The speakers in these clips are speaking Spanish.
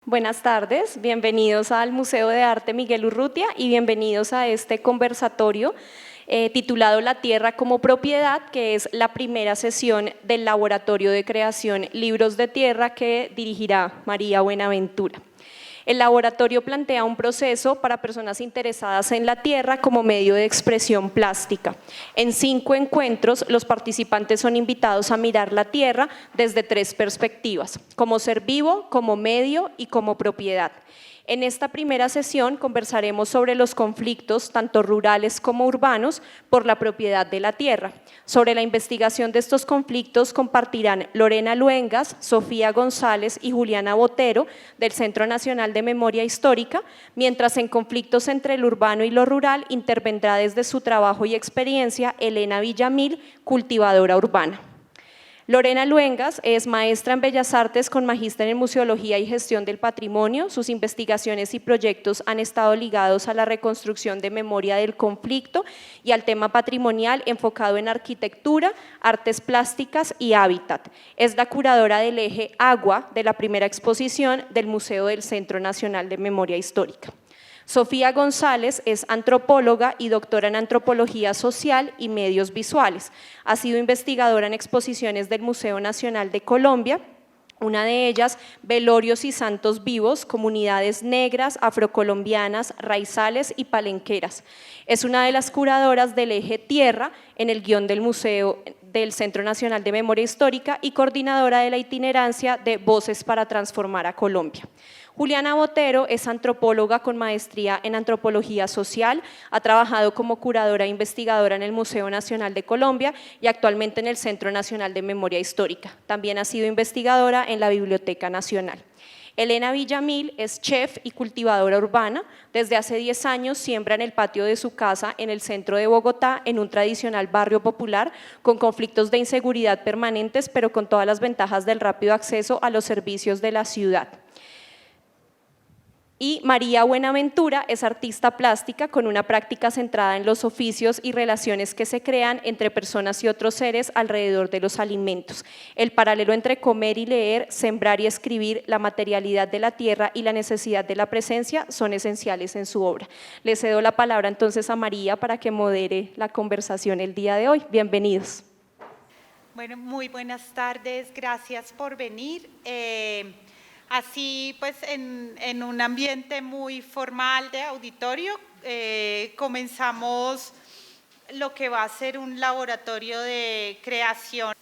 Buenas tardes, bienvenidos al Museo de Arte Miguel Urrutia y bienvenidos a este conversatorio titulado La Tierra como Propiedad, que es la primera sesión del Laboratorio de Creación Libros de Tierra que dirigirá María Buenaventura. El laboratorio plantea un proceso para personas interesadas en la tierra como medio de expresión plástica. En 5 encuentros, los participantes son invitados a mirar la tierra desde 3 perspectivas: como ser vivo, como medio y como propiedad. En esta primera sesión conversaremos sobre los conflictos, tanto rurales como urbanos, por la propiedad de la tierra. Sobre la investigación de estos conflictos compartirán Lorena Luengas, Sofía González y Juliana Botero, del Centro Nacional de Memoria Histórica, mientras en conflictos entre lo urbano y lo rural intervendrá desde su trabajo y experiencia Elena Villamil, cultivadora urbana. Lorena Luengas es maestra en Bellas Artes con magíster en Museología y Gestión del Patrimonio. Sus investigaciones y proyectos han estado ligados a la reconstrucción de memoria del conflicto y al tema patrimonial enfocado en arquitectura, artes plásticas y hábitat. Es la curadora del eje Agua de la primera exposición del Museo del Centro Nacional de Memoria Histórica. Sofía González es antropóloga y doctora en Antropología Social y Medios Visuales. Ha sido investigadora en exposiciones del Museo Nacional de Colombia, una de ellas, Velorios y Santos Vivos, comunidades negras, afrocolombianas, raizales y palenqueras. Es una de las curadoras del eje Tierra en el guión del Museo del Centro Nacional de Memoria Histórica y coordinadora de la itinerancia de Voces para Transformar a Colombia. Juliana Botero es antropóloga con maestría en Antropología Social, ha trabajado como curadora e investigadora en el Museo Nacional de Colombia y actualmente en el Centro Nacional de Memoria Histórica. También ha sido investigadora en la Biblioteca Nacional. Elena Villamil es chef y cultivadora urbana. Desde hace 10 años siembra en el patio de su casa en el centro de Bogotá, en un tradicional barrio popular, con conflictos de inseguridad permanentes, pero con todas las ventajas del rápido acceso a los servicios de la ciudad. Y María Buenaventura es artista plástica con una práctica centrada en los oficios y relaciones que se crean entre personas y otros seres alrededor de los alimentos. El paralelo entre comer y leer, sembrar y escribir, la materialidad de la tierra y la necesidad de la presencia son esenciales en su obra. Le cedo la palabra entonces a María para que modere la conversación el día de hoy. Bienvenidos. Bueno, muy buenas tardes, gracias por venir. Así pues en un ambiente muy formal de auditorio, comenzamos lo que va a ser un laboratorio de creación.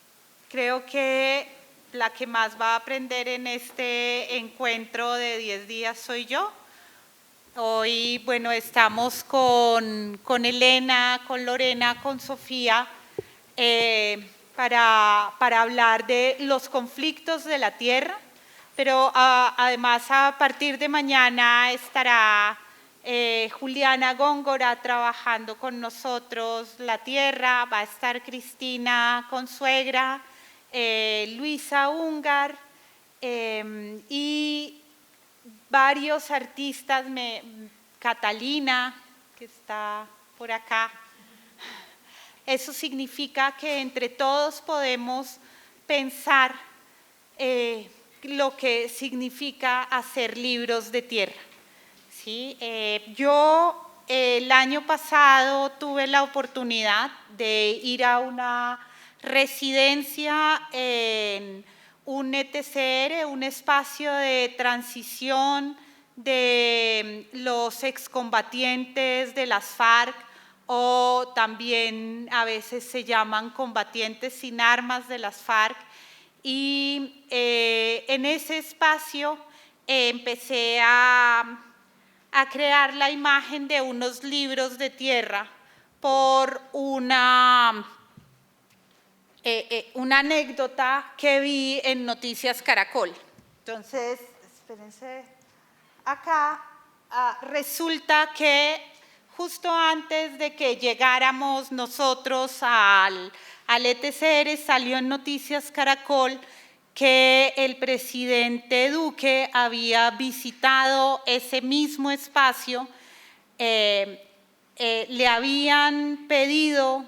Creo que la que más va a aprender en este encuentro de 10 días soy yo. Hoy, bueno, estamos con Elena, con Lorena, con Sofía, para hablar de los conflictos de la tierra. Pero además a partir de mañana estará Juliana Góngora trabajando con nosotros la tierra, va a estar Cristina Consuegra, Luisa Ungar y varios artistas, Catalina, que está por acá. Eso significa que entre todos podemos pensar lo que significa hacer libros de tierra. ¿Sí? Yo el año pasado tuve la oportunidad de ir a una residencia en un ETCR, un espacio de transición de los excombatientes de las FARC, o también a veces se llaman combatientes sin armas de las FARC. Y en ese espacio empecé a crear la imagen de unos libros de tierra por una anécdota que vi en Noticias Caracol. Entonces, espérense, acá resulta que justo antes de que llegáramos nosotros al ETCR, salió en Noticias Caracol que el presidente Duque había visitado ese mismo espacio, le habían pedido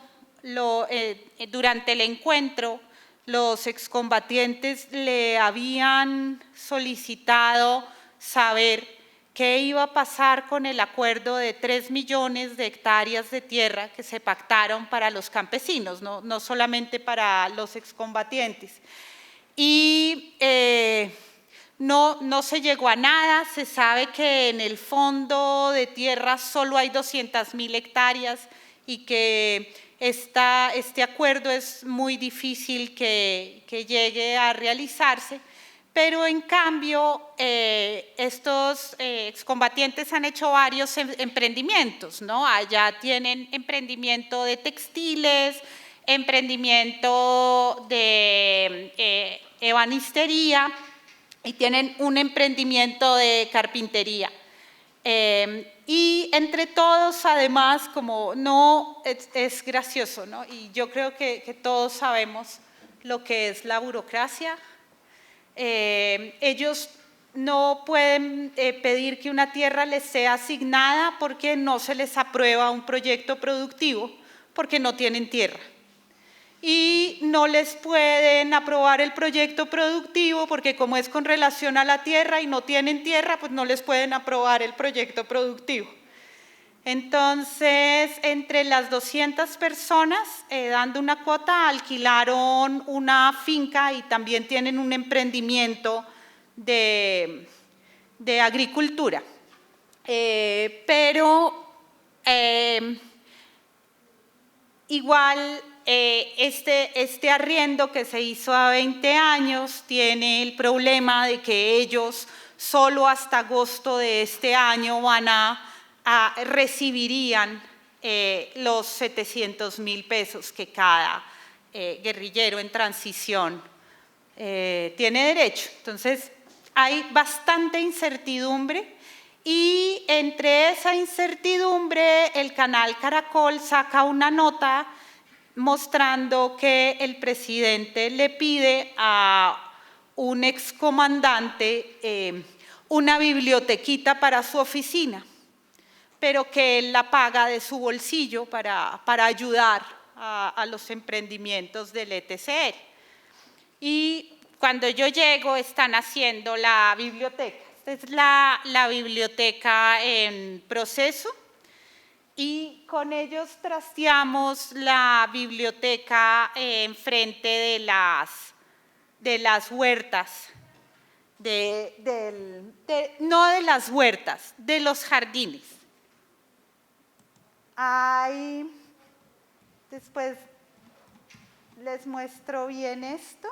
durante el encuentro, los excombatientes le habían solicitado saber qué iba a pasar con el acuerdo de 3 millones de hectáreas de tierra que se pactaron para los campesinos, no solamente para los excombatientes. Y no se llegó a nada. Se sabe que en el fondo de tierra solo hay 200.000 hectáreas y que este acuerdo es muy difícil que llegue a realizarse, pero en cambio estos excombatientes han hecho varios emprendimientos, ¿no? Allá tienen emprendimiento de textiles, emprendimiento de ebanistería y tienen un emprendimiento de carpintería. Y entre todos, además, como no es gracioso, ¿no? Y yo creo que todos sabemos lo que es la burocracia. Ellos no pueden pedir que una tierra les sea asignada porque no se les aprueba un proyecto productivo, porque no tienen tierra. Y no les pueden aprobar el proyecto productivo porque como es con relación a la tierra y no tienen tierra, pues no les pueden aprobar el proyecto productivo. Entonces, entre las 200 personas, dando una cuota, alquilaron una finca y también tienen un emprendimiento de agricultura. Pero igual este arriendo que se hizo a 20 años tiene el problema de que ellos solo hasta agosto de este año recibirían los 700.000 pesos que cada guerrillero en transición tiene derecho. Entonces hay bastante incertidumbre y entre esa incertidumbre el canal Caracol saca una nota mostrando que el presidente le pide a un excomandante una bibliotequita para su oficina, pero que él la paga de su bolsillo para ayudar a los emprendimientos del ETCR. Y cuando yo llego están haciendo la biblioteca. Esta es la biblioteca en proceso. Y con ellos trasteamos la biblioteca enfrente de las huertas, no de las huertas, de los jardines. Ahí, después les muestro bien esto.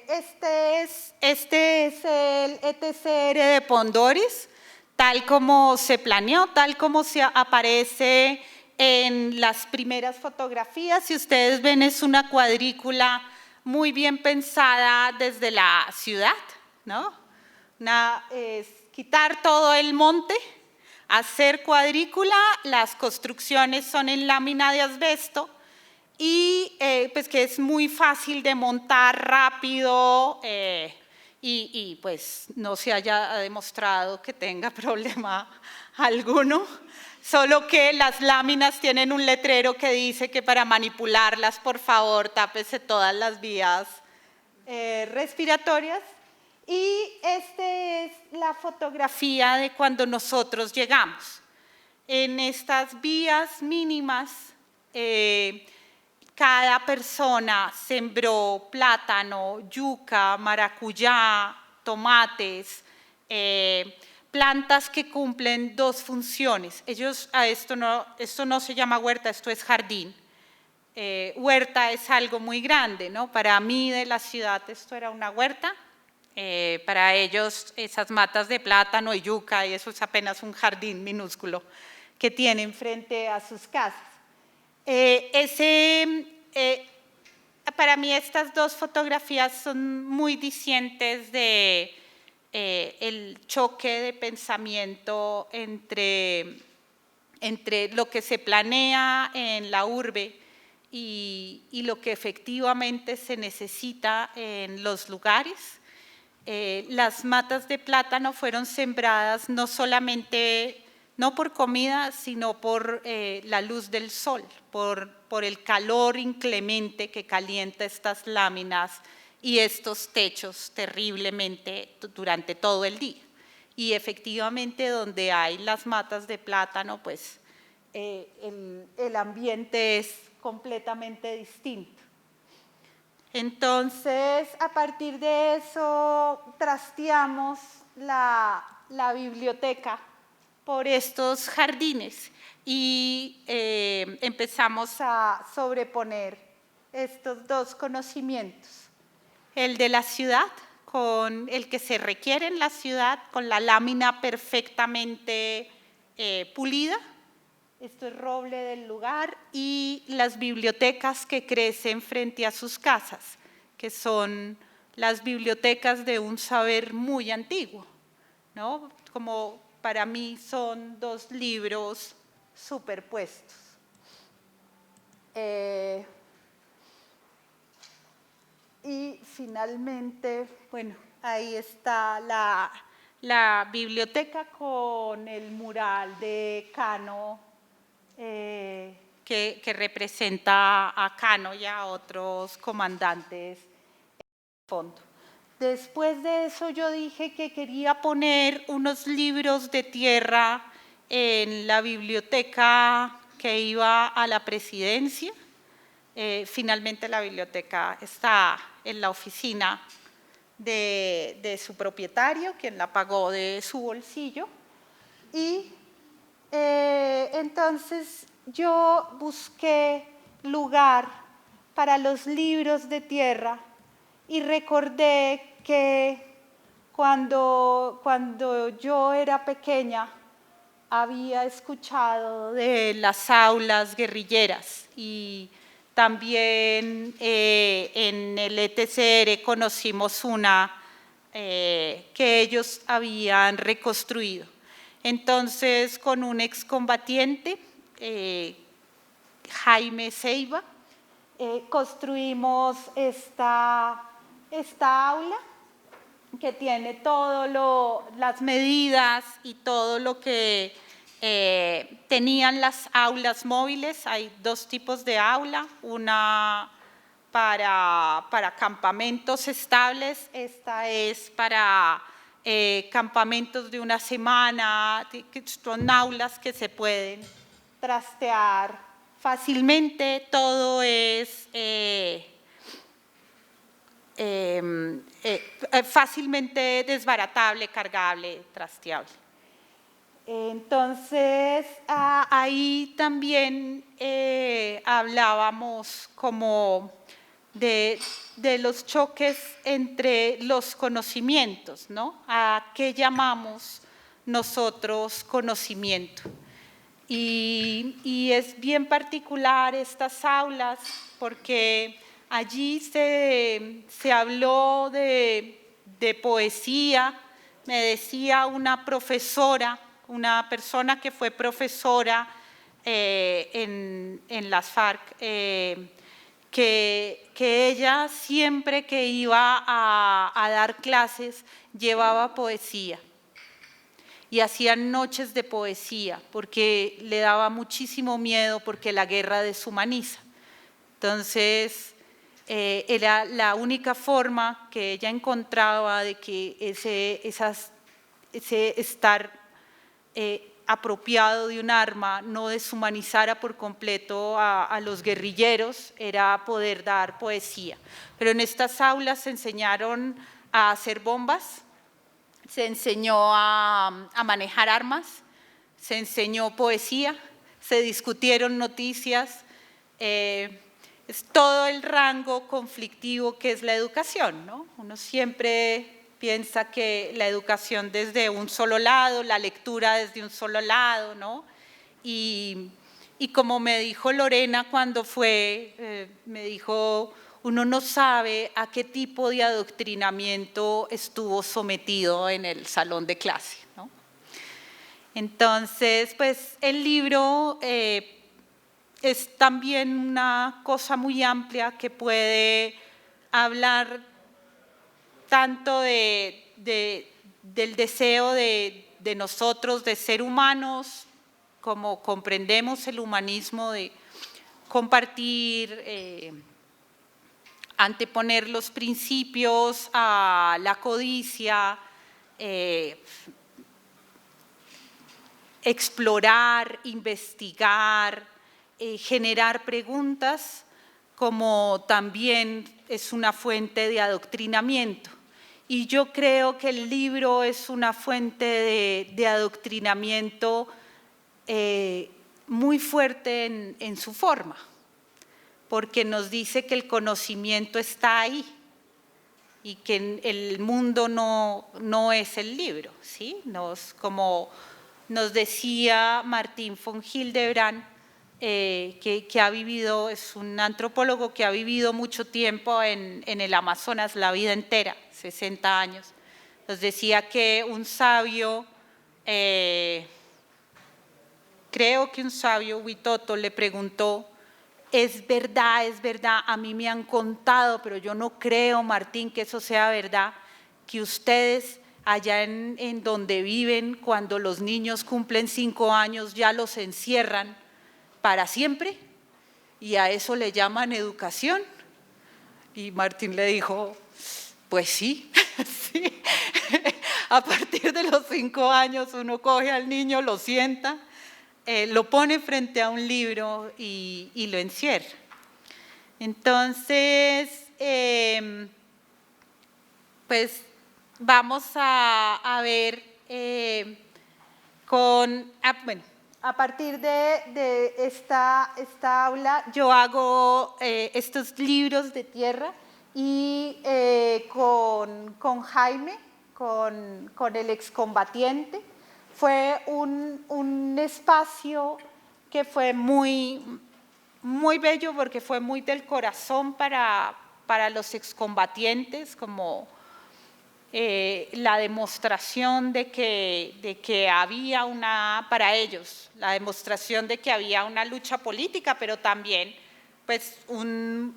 Este es el ETCR de Pondoris, tal como se planeó, tal como se aparece en las primeras fotografías. Si ustedes ven, es una cuadrícula muy bien pensada desde la ciudad, ¿no? Es quitar todo el monte, hacer cuadrícula, las construcciones son en lámina de asbesto, y pues que es muy fácil de montar rápido y pues no se haya demostrado que tenga problema alguno, solo que las láminas tienen un letrero que dice que para manipularlas, por favor, tápese todas las vías respiratorias. Y esta es la fotografía de cuando nosotros llegamos. En estas vías mínimas, cada persona sembró plátano, yuca, maracuyá, tomates, plantas que cumplen dos funciones. Esto no se llama huerta, esto es jardín. Huerta es algo muy grande, ¿no? Para mí de la ciudad esto era una huerta. Para ellos esas matas de plátano y yuca, y eso es apenas un jardín minúsculo que tienen frente a sus casas. Para mí estas dos fotografías son muy discientes de el choque de pensamiento entre lo que se planea en la urbe y lo que efectivamente se necesita en los lugares. Las matas de plátano fueron sembradas no solamente no por comida, sino por la luz del sol, por el calor inclemente que calienta estas láminas y estos techos terriblemente durante todo el día. Y efectivamente donde hay las matas de plátano, pues el ambiente es completamente distinto. Entonces, a partir de eso, trasteamos la biblioteca por estos jardines y empezamos a sobreponer estos dos conocimientos. El de la ciudad, con el que se requiere en la ciudad, con la lámina perfectamente pulida. Esto es roble del lugar, y las bibliotecas que crecen frente a sus casas, que son las bibliotecas de un saber muy antiguo, ¿no? Como para mí son dos libros superpuestos. Y finalmente, bueno, ahí está la biblioteca con el mural de Cano, que representa a Cano y a otros comandantes en el fondo. Después de eso yo dije que quería poner unos libros de tierra en la biblioteca que iba a la presidencia. Finalmente la biblioteca está en la oficina de su propietario, quien la pagó de su bolsillo. Y entonces yo busqué lugar para los libros de tierra y recordé que cuando yo era pequeña había escuchado de las aulas guerrilleras y también en el ETCR conocimos una que ellos habían reconstruido. Entonces, con un excombatiente, Jaime Ceiba, construimos esta aula que tiene todas las medidas y todo lo que tenían las aulas móviles. Hay dos tipos de aula, una para campamentos estables, esta es para campamentos de una semana, que son aulas que se pueden trastear fácilmente, todo es fácilmente desbaratable, cargable, trasteable. Entonces, ahí también hablábamos como de los choques entre los conocimientos, ¿no? ¿A qué llamamos nosotros conocimiento? Y es bien particular estas aulas porque allí se habló de poesía. Me decía una profesora, una persona que fue profesora en las FARC, que ella siempre que iba a dar clases llevaba poesía y hacían noches de poesía porque le daba muchísimo miedo porque la guerra deshumaniza. Entonces, era la única forma que ella encontraba de que ese estar apropiado de un arma no deshumanizara por completo a los guerrilleros, era poder dar poesía. Pero en estas aulas se enseñaron a hacer bombas, se enseñó a manejar armas, se enseñó poesía, se discutieron noticias, es todo el rango conflictivo que es la educación, ¿no? Uno siempre piensa que la educación desde un solo lado, la lectura desde un solo lado, ¿no? Y como me dijo Lorena cuando fue, me dijo, uno no sabe a qué tipo de adoctrinamiento estuvo sometido en el salón de clase, ¿no? Entonces, pues el libro es también una cosa muy amplia que puede hablar tanto del deseo de de nosotros, de ser humanos, como comprendemos el humanismo, de compartir, anteponer los principios a la codicia, explorar, investigar, generar preguntas, como también es una fuente de adoctrinamiento. Y yo creo que el libro es una fuente de adoctrinamiento muy fuerte en su forma, porque nos dice que el conocimiento está ahí y que el mundo no es el libro, ¿sí? Como nos decía Martín von Hildebrand, que ha vivido, es un antropólogo que ha vivido mucho tiempo en el Amazonas, la vida entera, 60 años. Nos decía que un sabio, creo que un sabio, Huitoto, le preguntó: es verdad, a mí me han contado, pero yo no creo, Martín, que eso sea verdad, que ustedes allá en donde viven, cuando los niños cumplen 5 años, ya los encierran para siempre, y a eso le llaman educación. Y Martín le dijo: pues sí, sí. A partir de los 5 años uno coge al niño, lo sienta, lo pone frente a un libro y lo encierra. Entonces, pues vamos a ver a partir de esta aula yo hago estos libros de tierra y con Jaime, con el excombatiente, fue un espacio que fue muy bello, porque fue muy del corazón para los excombatientes, como la demostración de que había para ellos, la demostración de que había una lucha política, pero también pues un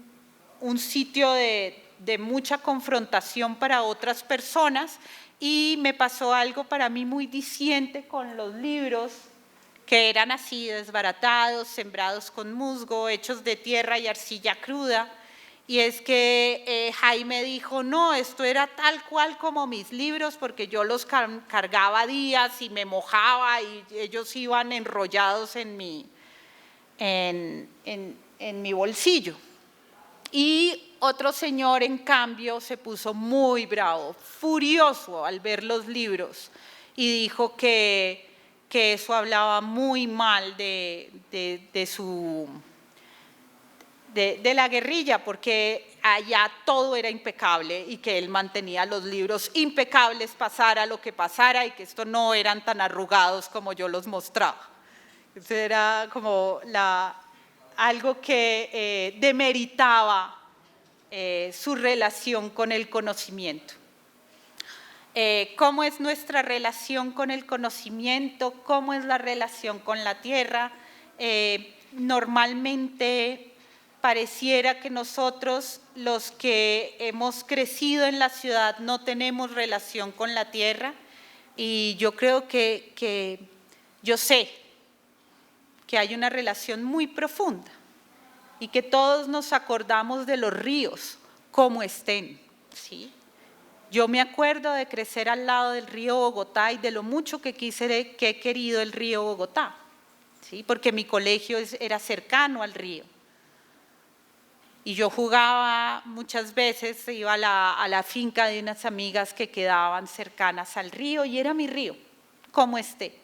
sitio de mucha confrontación para otras personas. Y me pasó algo para mí muy diciente con los libros, que eran así, desbaratados, sembrados con musgo, hechos de tierra y arcilla cruda. Y es que Jaime dijo: no, esto era tal cual como mis libros, porque yo los cargaba días y me mojaba y ellos iban enrollados en mi bolsillo. Y otro señor, en cambio, se puso muy bravo, furioso al ver los libros, y dijo que eso hablaba muy mal de la guerrilla, porque allá todo era impecable y que él mantenía los libros impecables, pasara lo que pasara, y que estos no eran tan arrugados como yo los mostraba. Eso era como algo que demeritaba su relación con el conocimiento. ¿Cómo es nuestra relación con el conocimiento? ¿Cómo es la relación con la tierra? Normalmente pareciera que nosotros, los que hemos crecido en la ciudad, no tenemos relación con la tierra, y yo creo yo sé que hay una relación muy profunda y que todos nos acordamos de los ríos como estén, ¿sí? Yo me acuerdo de crecer al lado del río Bogotá y de lo mucho que he querido el río Bogotá, ¿sí? Porque mi colegio era cercano al río. Y yo jugaba muchas veces, iba a la finca de unas amigas que quedaban cercanas al río, y era mi río, como esté.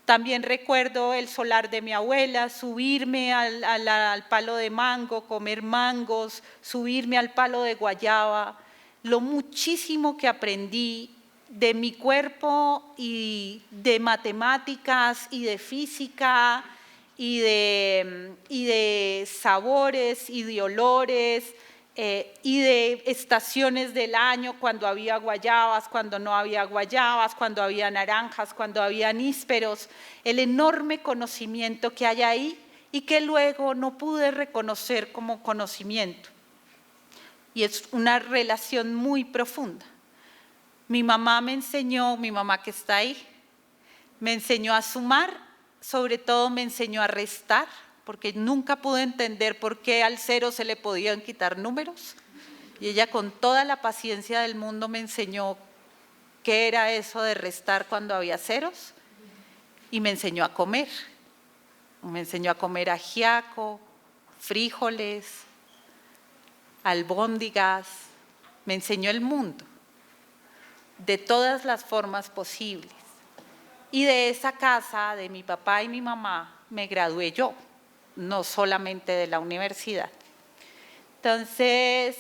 También recuerdo el solar de mi abuela, subirme al palo de mango, comer mangos, subirme al palo de guayaba, lo muchísimo que aprendí de mi cuerpo y de matemáticas y de física y de sabores y de olores y de estaciones del año, cuando había guayabas, cuando no había guayabas, cuando había naranjas, cuando había nísperos, el enorme conocimiento que hay ahí y que luego no pude reconocer como conocimiento. Y es una relación muy profunda. Mi mamá me enseñó, mi mamá que está ahí, Me enseñó a sumar, sobre todo me enseñó a restar, porque nunca pude entender por qué al cero se le podían quitar números. Y ella con toda la paciencia del mundo me enseñó qué era eso de restar cuando había ceros. Y me enseñó a comer. Me enseñó a comer ajiaco, frijoles, albóndigas. Me enseñó el mundo de todas las formas posibles. Y de esa casa, de mi papá y mi mamá, me gradué yo, no solamente de la universidad. Entonces,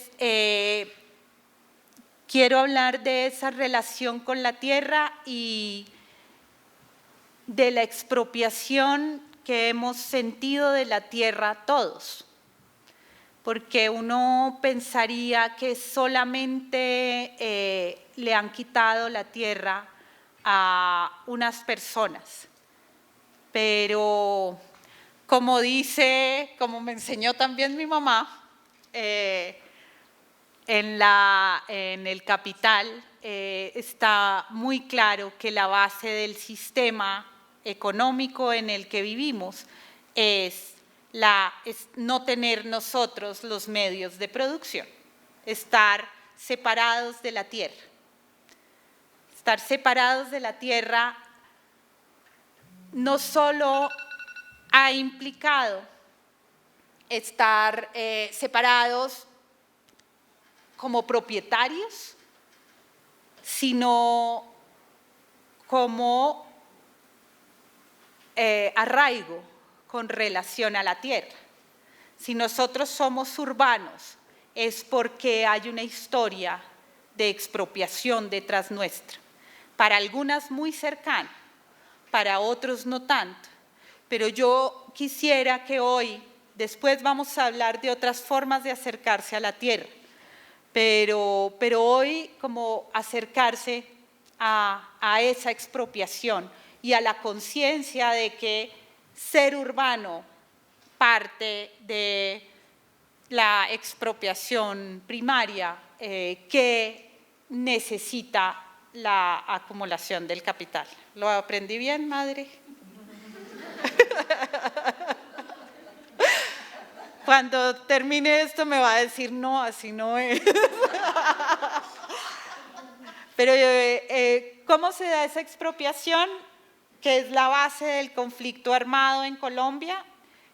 quiero hablar de esa relación con la tierra y de la expropiación que hemos sentido de la tierra todos. Porque uno pensaría que solamente le han quitado la tierra a unas personas. Pero como me enseñó también mi mamá, en el Capital está muy claro que la base del sistema económico en el que vivimos es no tener nosotros los medios de producción, estar separados de la tierra. Estar separados de la tierra no solo ha implicado estar separados como propietarios, sino como arraigo con relación a la tierra. Si nosotros somos urbanos, es porque hay una historia de expropiación detrás nuestra. Para algunas muy cercana, para otros no tanto. Pero yo quisiera que hoy, después vamos a hablar de otras formas de acercarse a la tierra, pero hoy como acercarse a esa expropiación y a la conciencia de que ser urbano parte de la expropiación primaria que necesita la acumulación del capital. ¿Lo aprendí bien, madre? Cuando termine esto me va a decir, no, así no es. Pero, ¿cómo se da esa expropiación? Que es la base del conflicto armado en Colombia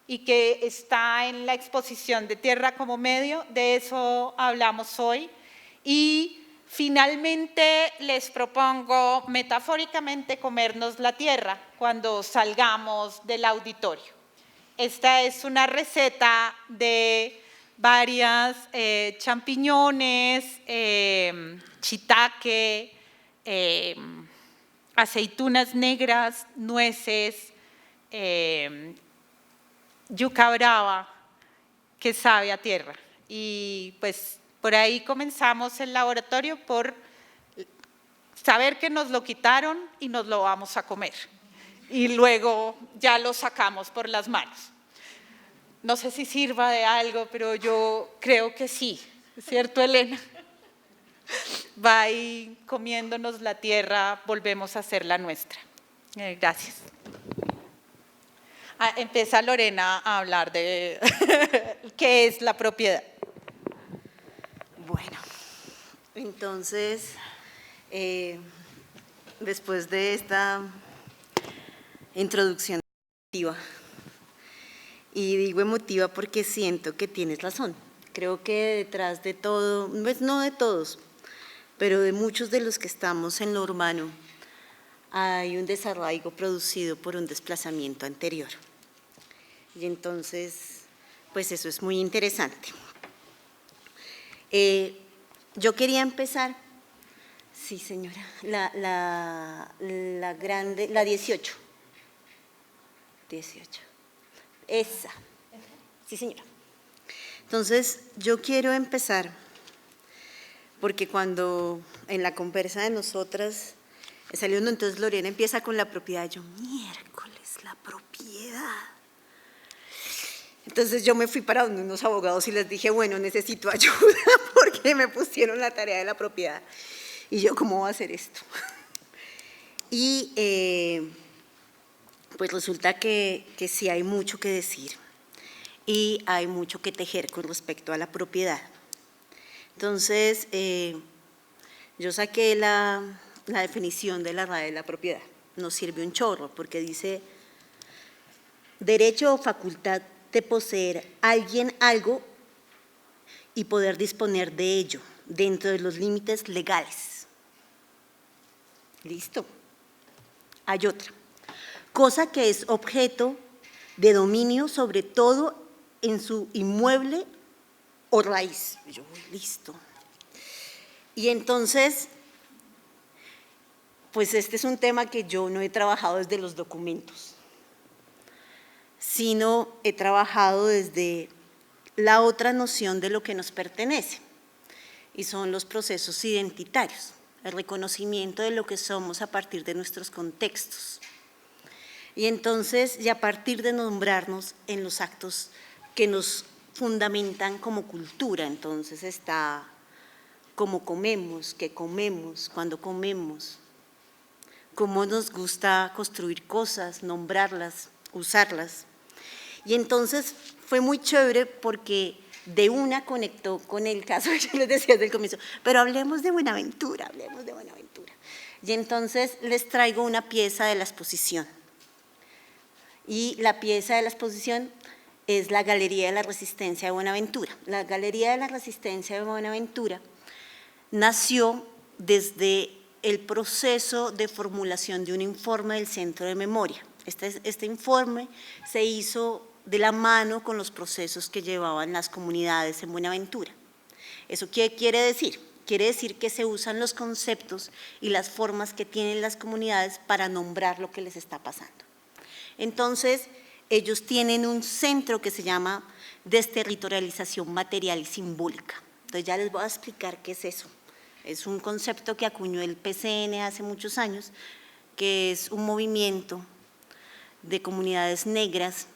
y que está en la exposición de Tierra como Medio, de eso hablamos hoy. Y finalmente les propongo metafóricamente comernos la tierra cuando salgamos del auditorio. Esta es una receta de varias champiñones, shiitake, aceitunas negras, nueces, yuca brava, que sabe a tierra. Y pues por ahí comenzamos el laboratorio por saber que nos lo quitaron y nos lo vamos a comer. Y luego ya lo sacamos por las manos. No sé si sirva de algo, pero yo creo que sí, ¿cierto, Elena? Va ahí comiéndonos la tierra, volvemos a hacer la nuestra. Gracias. Empieza Lorena a hablar de qué es la propiedad. Bueno, entonces, después de esta introducción emotiva, y digo emotiva porque siento que tienes razón. Creo que detrás de todo, pues no de todos, pero de muchos de los que estamos en lo urbano, hay un desarraigo producido por un desplazamiento anterior. Y entonces, pues eso es muy interesante. Yo quería empezar, sí señora, la grande, la 18. 18. Esa. Sí señora. Entonces, yo quiero empezar, porque cuando en la conversa de nosotras salió uno, entonces Lorena empieza con la propiedad, yo, miércoles, la propiedad. Entonces yo me fui para donde unos abogados y les dije, bueno, necesito ayuda porque me pusieron la tarea de la propiedad. Y yo, ¿cómo voy a hacer esto? Y pues resulta que sí hay mucho que decir y hay mucho que tejer con respecto a la propiedad. Entonces, yo saqué la definición de la RAE de la propiedad. Nos sirve un chorro porque dice derecho o facultad de poseer alguien algo y poder disponer de ello dentro de los límites legales. Listo. Hay otra. Cosa que es objeto de dominio sobre todo en su inmueble o raíz. Yo, listo. Y entonces, pues este es un tema que yo no he trabajado desde los documentos, sino he trabajado desde la otra noción de lo que nos pertenece, y son los procesos identitarios, el reconocimiento de lo que somos a partir de nuestros contextos. Y entonces, y a partir de nombrarnos en los actos que nos fundamentan como cultura, entonces está cómo comemos, qué comemos, cuándo comemos, cómo nos gusta construir cosas, nombrarlas, usarlas. Y entonces fue muy chévere porque de una conectó con el caso que yo les decía desde el comienzo, pero hablemos de Buenaventura, hablemos de Buenaventura. Y entonces les traigo una pieza de la exposición. Y la pieza de la exposición es la Galería de la Resistencia de Buenaventura. La Galería de la Resistencia de Buenaventura nació desde el proceso de formulación de un informe del Centro de Memoria. Este informe se hizo de la mano con los procesos que llevaban las comunidades en Buenaventura. ¿Eso qué quiere decir? Quiere decir que se usan los conceptos y las formas que tienen las comunidades para nombrar lo que les está pasando. Entonces, ellos tienen un centro que se llama Desterritorialización Material y Simbólica. Entonces, ya les voy a explicar qué es eso. Es un concepto que acuñó el PCN hace muchos años, que es un movimiento de comunidades negras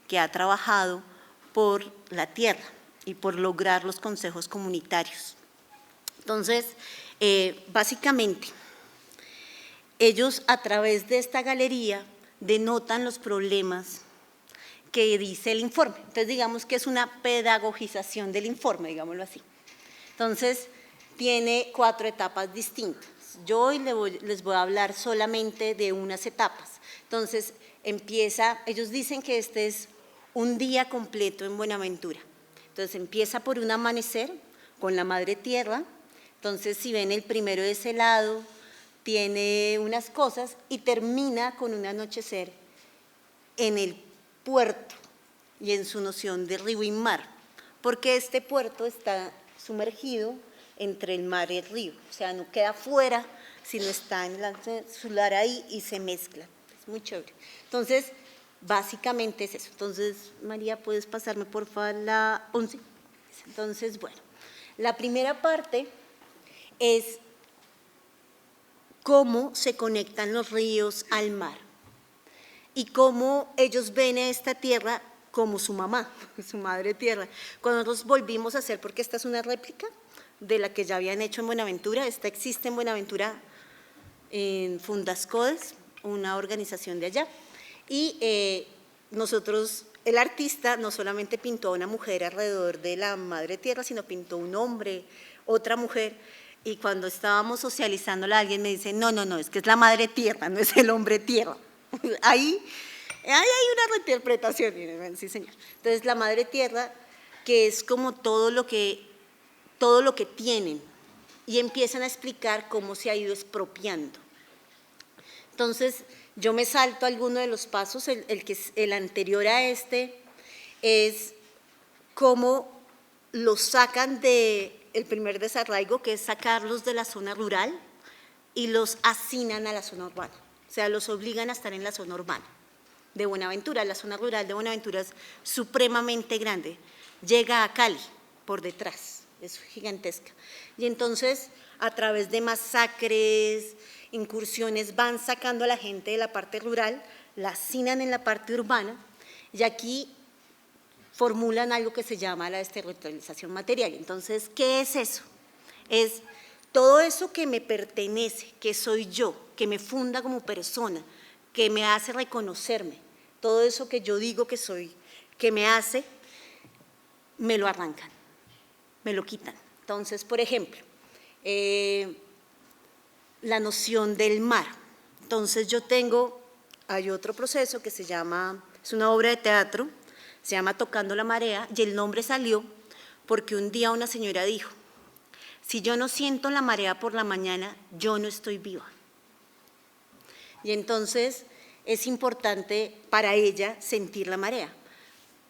que ha trabajado por la tierra y por lograr los consejos comunitarios. Entonces, básicamente, ellos a través de esta galería denotan los problemas que dice el informe. Entonces, digamos que es una pedagogización del informe, digámoslo así. Entonces, tiene 4 etapas distintas. Yo hoy les voy a hablar solamente de unas etapas. Entonces, ellos dicen que este es un día completo en Buenaventura. Entonces, empieza por un amanecer con la Madre Tierra. Entonces, si ven, el primero de ese lado tiene unas cosas y termina con un anochecer en el puerto y en su noción de río y mar, porque este puerto está sumergido entre el mar y el río, o sea, no queda fuera, sino está en su lugar ahí y se mezclan. Es muy chévere. Entonces, básicamente es eso. Entonces, María, ¿puedes pasarme por favor la 11? Entonces, bueno, la primera parte es cómo se conectan los ríos al mar y cómo ellos ven a esta tierra como su mamá, su madre tierra. Cuando nosotros volvimos a hacer, porque esta es una réplica de la que ya habían hecho en Buenaventura, esta existe en Buenaventura en Fundascodes, una organización de allá, y nosotros, el artista no solamente pintó a una mujer alrededor de la madre tierra, sino pintó un hombre, otra mujer, y cuando estábamos socializándola, alguien me dice, no, es que es la madre tierra, no es el hombre tierra. Ahí hay una reinterpretación, sí señor. Entonces la madre tierra, que es como todo lo que tienen, y empiezan a explicar cómo se ha ido expropiando. Entonces, yo me salto alguno de los pasos, el anterior a este es cómo los sacan del primer desarraigo, que es sacarlos de la zona rural y los hacinan a la zona urbana, o sea, los obligan a estar en la zona urbana de Buenaventura. La zona rural de Buenaventura es supremamente grande, llega a Cali por detrás, es gigantesca. Y entonces, a través de masacres, incursiones, van sacando a la gente de la parte rural, la hacinan en la parte urbana, y aquí formulan algo que se llama la desterritorialización material. Entonces, ¿qué es eso? Es todo eso que me pertenece, que soy yo, que me funda como persona, que me hace reconocerme. Todo eso que yo digo que soy, que me hace, me lo arrancan, me lo quitan. Entonces, por ejemplo, la noción del mar. Entonces hay otro proceso que se llama, es una obra de teatro, se llama Tocando la marea, y el nombre salió porque un día una señora dijo: si yo no siento la marea por la mañana, yo no estoy viva. Y entonces es importante para ella sentir la marea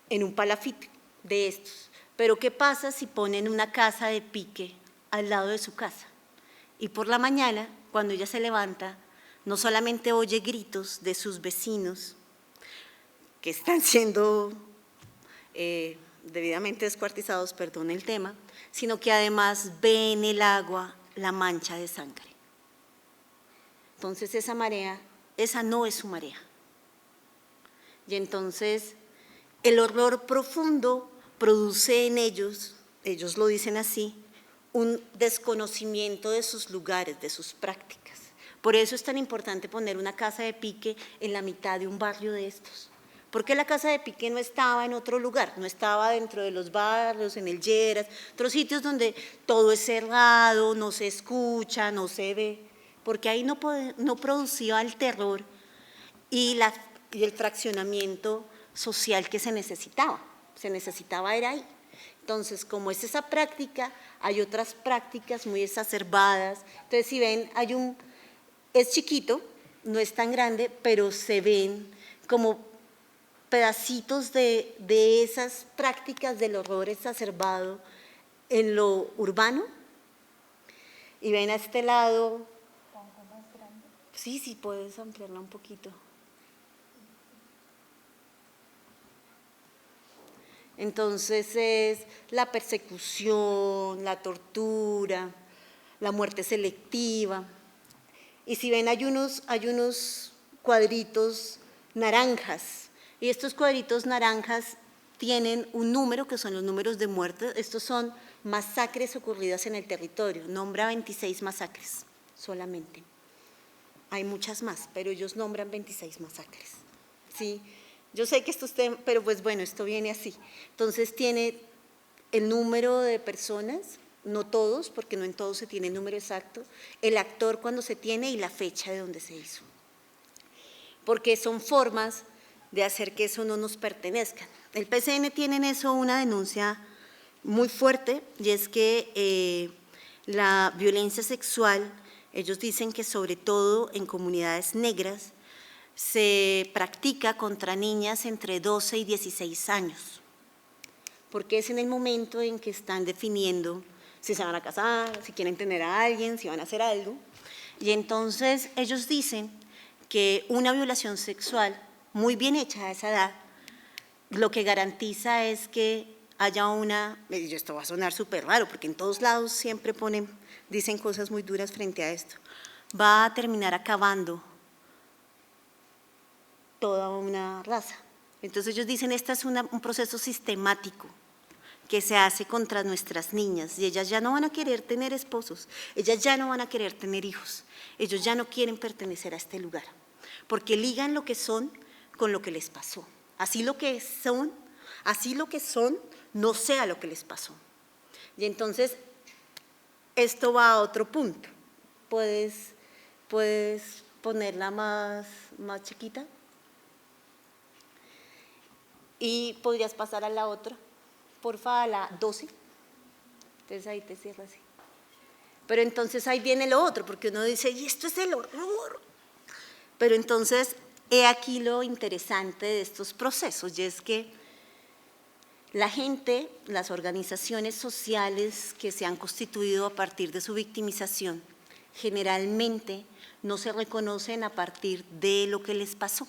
en un palafite de estos. Pero ¿qué pasa si ponen una casa de pique al lado de su casa? Y por la mañana, cuando ella se levanta, no solamente oye gritos de sus vecinos que están siendo debidamente descuartizados, perdón el tema, sino que además ve en el agua la mancha de sangre. Entonces esa marea, esa no es su marea. Y entonces el horror profundo produce en ellos lo dicen así, un desconocimiento de sus lugares, de sus prácticas. Por eso es tan importante poner una casa de pique en la mitad de un barrio de estos. ¿Por qué la casa de pique no estaba en otro lugar? No estaba dentro de los barrios, en el Lleras, otros sitios donde todo es cerrado, no se escucha, no se ve, porque ahí no producía el terror y el fraccionamiento social que se necesitaba era ahí. Entonces, como es esa práctica, hay otras prácticas muy exacerbadas. Entonces, si ven, es chiquito, no es tan grande, pero se ven como pedacitos de esas prácticas del horror exacerbado en lo urbano. Y ven a este lado. ¿Más grande? Sí, puedes ampliarla un poquito. Entonces es la persecución, la tortura, la muerte selectiva. Y si ven, hay unos cuadritos naranjas, y estos cuadritos naranjas tienen un número que son los números de muerte. Estos son masacres ocurridas en el territorio, nombra 26 masacres solamente. Hay muchas más, pero ellos nombran 26 masacres, ¿sí? Yo sé que pero pues bueno, esto viene así. Entonces tiene el número de personas, no todos, porque no en todos se tiene el número exacto, el actor cuando se tiene y la fecha de donde se hizo. Porque son formas de hacer que eso no nos pertenezca. El PCN tiene en eso una denuncia muy fuerte, y es que la violencia sexual, ellos dicen que sobre todo en comunidades negras, se practica contra niñas entre 12 y 16 años, porque es en el momento en que están definiendo si se van a casar, si quieren tener a alguien, si van a hacer algo. Y entonces ellos dicen que una violación sexual muy bien hecha a esa edad, lo que garantiza es que haya y esto va a sonar súper raro, porque en todos lados siempre dicen cosas muy duras frente a esto, va a terminar acabando toda una raza. Entonces ellos dicen, este es un proceso sistemático que se hace contra nuestras niñas, y ellas ya no van a querer tener esposos, ellas ya no van a querer tener hijos, ellos ya no quieren pertenecer a este lugar, porque ligan lo que son con lo que les pasó. Así lo que son, no sea lo que les pasó. Y entonces, esto va a otro punto. ¿Puedes ponerla más chiquita? Y podrías pasar a la otra, porfa, a la 12. Entonces ahí te cierras así. Pero entonces ahí viene lo otro, porque uno dice, y esto es el horror. Pero entonces, he aquí lo interesante de estos procesos, y es que la gente, las organizaciones sociales que se han constituido a partir de su victimización, generalmente no se reconocen a partir de lo que les pasó,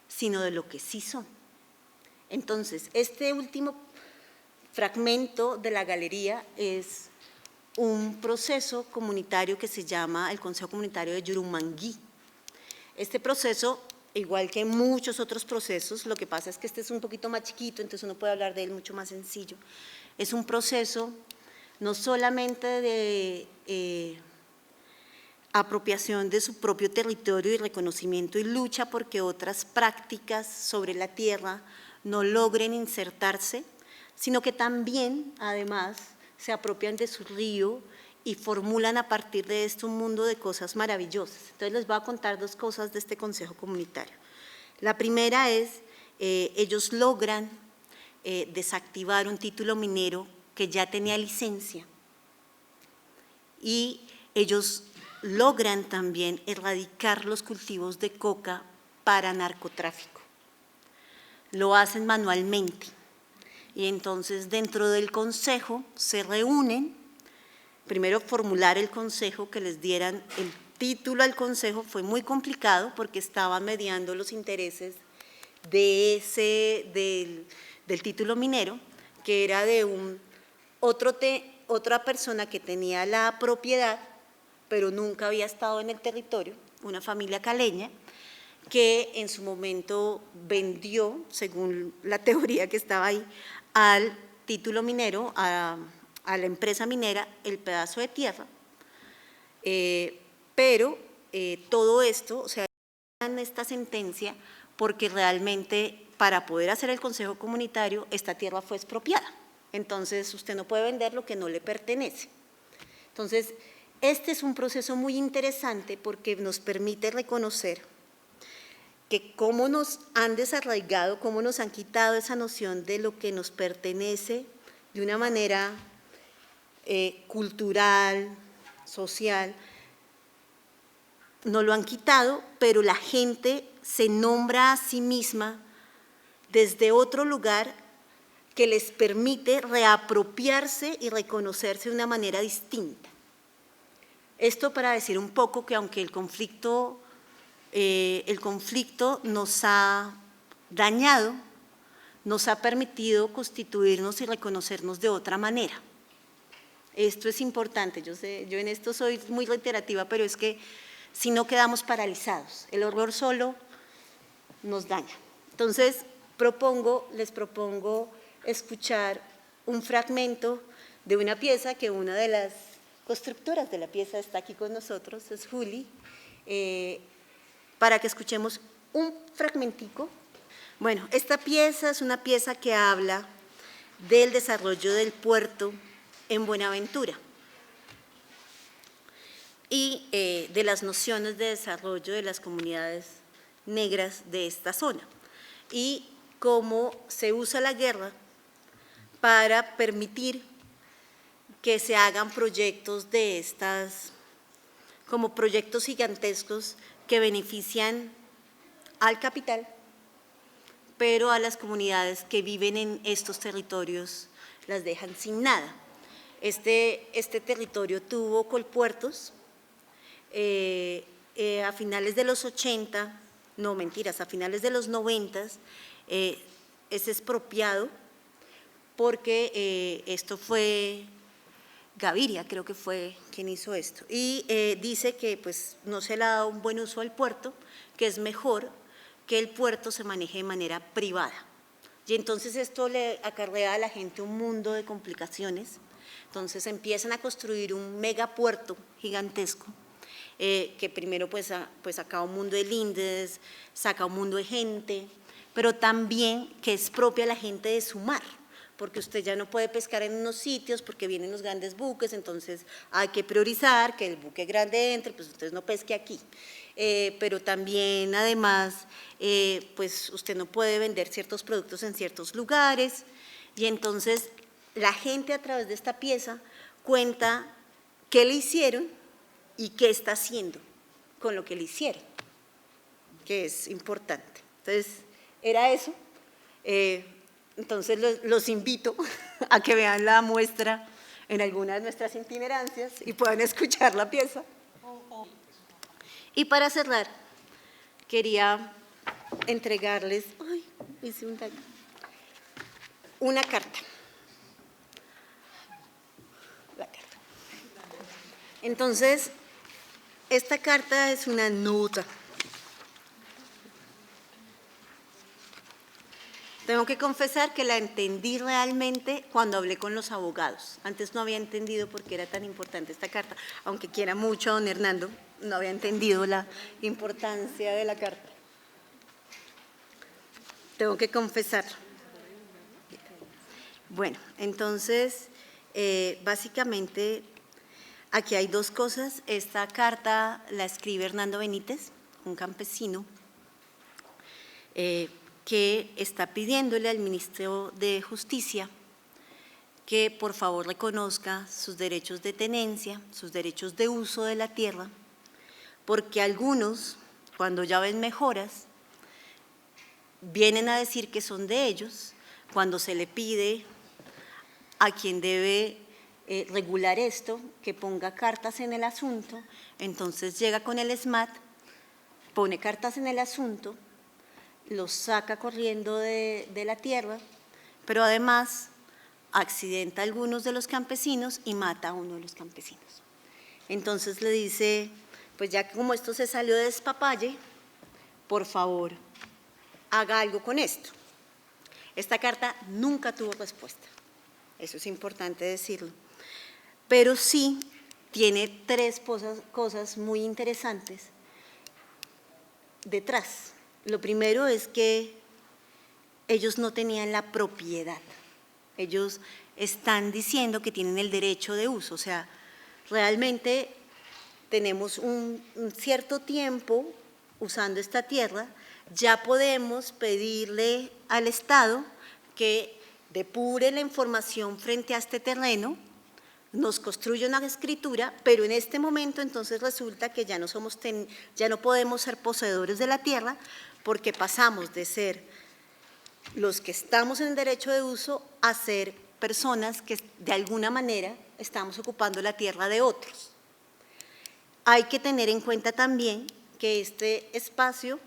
sino de lo que sí son. Entonces, este último fragmento de la galería es un proceso comunitario que se llama el Consejo Comunitario de Yurumangui. Este proceso, igual que muchos otros procesos, lo que pasa es que este es un poquito más chiquito, entonces uno puede hablar de él mucho más sencillo. Es un proceso no solamente de apropiación de su propio territorio y reconocimiento y lucha porque otras prácticas sobre la tierra no logren insertarse, sino que también, además, se apropian de su río y formulan a partir de esto un mundo de cosas maravillosas. Entonces les voy a contar dos cosas de este Consejo Comunitario. La primera es, ellos logran desactivar un título minero que ya tenía licencia y ellos logran también erradicar los cultivos de coca para narcotráfico. Lo hacen manualmente y entonces dentro del consejo se reúnen, primero formular el consejo, que les dieran el título al consejo fue muy complicado porque estaban mediando los intereses del título minero, que era de otra persona que tenía la propiedad, pero nunca había estado en el territorio, una familia caleña, que en su momento vendió, según la teoría que estaba ahí, al título minero, a la empresa minera, el pedazo de tierra, pero todo esto, o sea, en esta sentencia, porque realmente para poder hacer el consejo comunitario, esta tierra fue expropiada. Entonces, usted no puede vender lo que no le pertenece. Entonces, este es un proceso muy interesante porque nos permite reconocer que cómo nos han desarraigado, cómo nos han quitado esa noción de lo que nos pertenece de una manera cultural, social, nos lo han quitado, pero la gente se nombra a sí misma desde otro lugar que les permite reapropiarse y reconocerse de una manera distinta. Esto para decir un poco que aunque el conflicto nos ha dañado, nos ha permitido constituirnos y reconocernos de otra manera. Esto es importante, yo en esto soy muy reiterativa, pero es que si no quedamos paralizados, el horror solo nos daña. Entonces, les propongo escuchar un fragmento de una pieza que una de las constructoras de la pieza está aquí con nosotros, es Juli, para que escuchemos un fragmentico. Bueno, esta pieza es una pieza que habla del desarrollo del puerto en Buenaventura y de las nociones de desarrollo de las comunidades negras de esta zona y cómo se usa la guerra para permitir que se hagan proyectos de estas, como proyectos gigantescos que benefician al capital, pero a las comunidades que viven en estos territorios las dejan sin nada. Este territorio tuvo colpuertos a finales de los 80, no mentiras, a finales de los 90, es expropiado porque esto fue Gaviria, creo que fue quien hizo esto, y dice que pues no se le ha dado un buen uso al puerto, que es mejor que el puerto se maneje de manera privada. Y entonces esto le acarrea a la gente un mundo de complicaciones. Entonces empiezan a construir un megapuerto gigantesco, que primero pues saca un mundo de lindes, saca un mundo de gente, pero también que expropia a la gente de su mar, porque usted ya no puede pescar en unos sitios porque vienen los grandes buques, entonces hay que priorizar que el buque grande entre, pues usted no pesque aquí. Pero también además pues usted no puede vender ciertos productos en ciertos lugares y entonces la gente a través de esta pieza cuenta qué le hicieron y qué está haciendo con lo que le hicieron, que es importante. Entonces era eso. Entonces los invito a que vean la muestra en alguna de nuestras itinerancias y puedan escuchar la pieza. Y para cerrar, quería entregarles una carta. La carta. Entonces, esta carta es una nota. Tengo que confesar que la entendí realmente cuando hablé con los abogados. Antes no había entendido por qué era tan importante esta carta, aunque quiera mucho a don Hernando, no había entendido la importancia de la carta. Tengo que confesar. Bueno, entonces, básicamente, aquí hay dos cosas. Esta carta la escribe Hernando Benítez, un campesino, que está pidiéndole al ministro de Justicia que por favor reconozca sus derechos de tenencia, sus derechos de uso de la tierra, porque algunos, cuando ya ven mejoras, vienen a decir que son de ellos, cuando se le pide a quien debe regular esto, que ponga cartas en el asunto, entonces llega con el SMAT, pone cartas en el asunto, los saca corriendo de la tierra, pero además accidenta a algunos de los campesinos y mata a uno de los campesinos. Entonces le dice, pues ya que como esto se salió de despapalle, por favor, haga algo con esto. Esta carta nunca tuvo respuesta, eso es importante decirlo, pero sí tiene tres cosas muy interesantes detrás. Lo primero es que ellos no tenían la propiedad, ellos están diciendo que tienen el derecho de uso, o sea, realmente tenemos un cierto tiempo usando esta tierra, ya podemos pedirle al Estado que depure la información frente a este terreno, nos construye una escritura, pero en este momento entonces resulta que ya no podemos ser poseedores de la tierra, porque pasamos de ser los que estamos en derecho de uso a ser personas que de alguna manera estamos ocupando la tierra de otros. Hay que tener en cuenta también que este espacio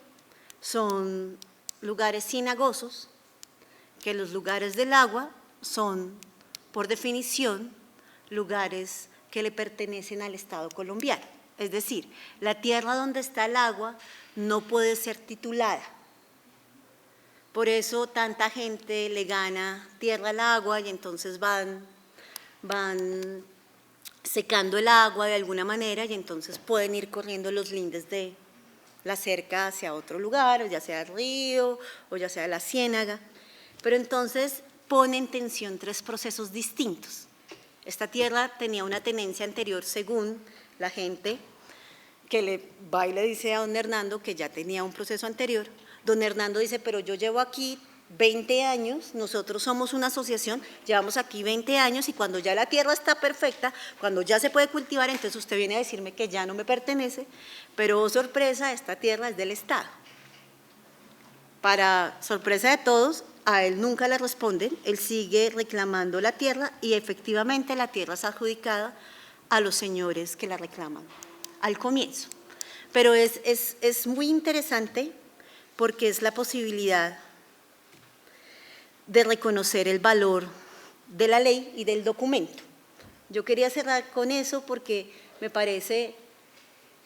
son lugares cenagosos, que los lugares del agua son, por definición, lugares que le pertenecen al Estado colombiano. Es decir, la tierra donde está el agua no puede ser titulada. Por eso tanta gente le gana tierra al agua y entonces van secando el agua de alguna manera y entonces pueden ir corriendo los lindes de la cerca hacia otro lugar, o ya sea el río o ya sea la ciénaga. Pero entonces pone en tensión tres procesos distintos. Esta tierra tenía una tenencia anterior según la gente que le va y le dice a don Hernando que ya tenía un proceso anterior. Don Hernando dice, pero yo llevo aquí 20 años, nosotros somos una asociación, llevamos aquí 20 años y cuando ya la tierra está perfecta, cuando ya se puede cultivar, entonces usted viene a decirme que ya no me pertenece, pero oh, sorpresa, esta tierra es del Estado. Para sorpresa de todos, a él nunca le responden, él sigue reclamando la tierra y efectivamente la tierra es adjudicada a los señores que la reclaman al comienzo. Pero es muy interesante porque es la posibilidad de reconocer el valor de la ley y del documento. Yo quería cerrar con eso porque me parece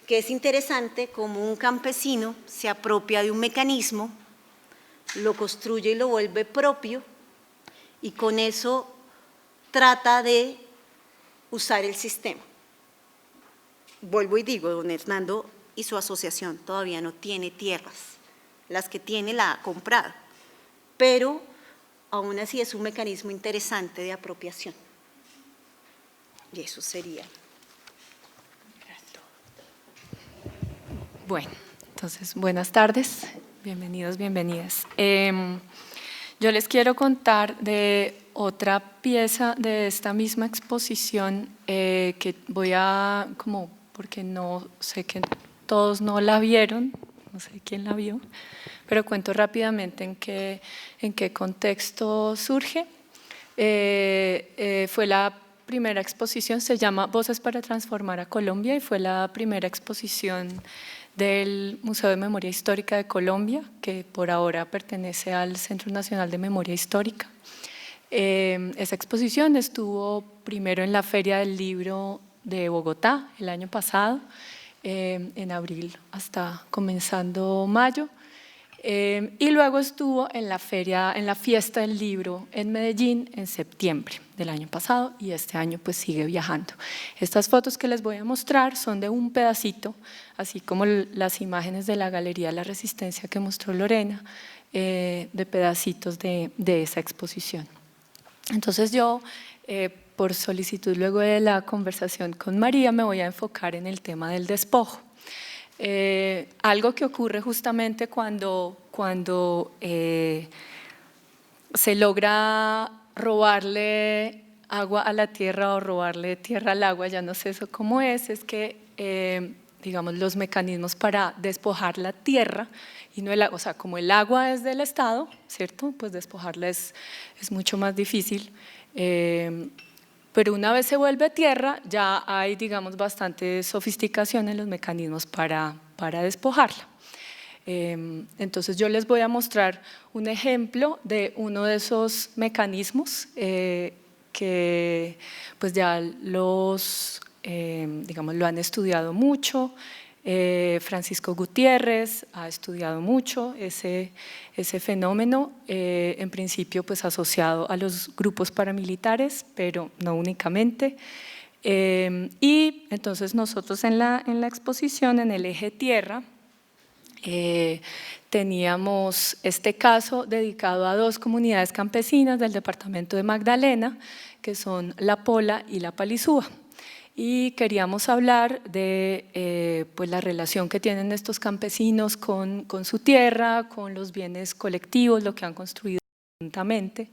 que es interesante cómo un campesino se apropia de un mecanismo, lo construye y lo vuelve propio y con eso trata de usar el sistema. Vuelvo y digo, don Hernando y su asociación todavía no tiene tierras, las que tiene la ha comprado, pero aún así es un mecanismo interesante de apropiación. Y eso sería. Bueno, entonces, buenas tardes, bienvenidos, bienvenidas. Yo les quiero contar de otra pieza de esta misma exposición que voy a, porque no sé que todos no la vieron, no sé quién la vio, pero cuento rápidamente en qué contexto surge. Fue la primera exposición, se llama Voces para Transformar a Colombia y fue la primera exposición del Museo de Memoria Histórica de Colombia, que por ahora pertenece al Centro Nacional de Memoria Histórica. Esa exposición estuvo primero en la Feria del Libro de Bogotá el año pasado, en abril hasta comenzando mayo, Y luego estuvo en la fiesta del libro en Medellín en septiembre del año pasado, y este año pues sigue viajando. Estas fotos que les voy a mostrar son de un pedacito, así como las imágenes de la Galería de la Resistencia que mostró Lorena, de pedacitos de esa exposición. Entonces yo, por solicitud luego de la conversación con María, me voy a enfocar en el tema del despojo. Algo que ocurre justamente cuando se logra robarle agua a la tierra o robarle tierra al agua, ya no sé eso cómo es que digamos los mecanismos para despojar la tierra y no el agua, o sea, como el agua es del Estado, ¿cierto? Pues despojarla es mucho más difícil. Pero una vez se vuelve tierra, ya hay, digamos, bastante sofisticación en los mecanismos para despojarla. Entonces yo les voy a mostrar un ejemplo de uno de esos mecanismos que pues ya digamos, lo han estudiado mucho. Francisco Gutiérrez ha estudiado mucho ese fenómeno, en principio pues asociado a los grupos paramilitares, pero no únicamente. Y entonces nosotros en la exposición, en el eje tierra, teníamos este caso dedicado a dos comunidades campesinas del departamento de Magdalena, que son La Pola y La Palizúa. Y queríamos hablar de pues la relación que tienen estos campesinos con su tierra, con los bienes colectivos, lo que han construido conjuntamente.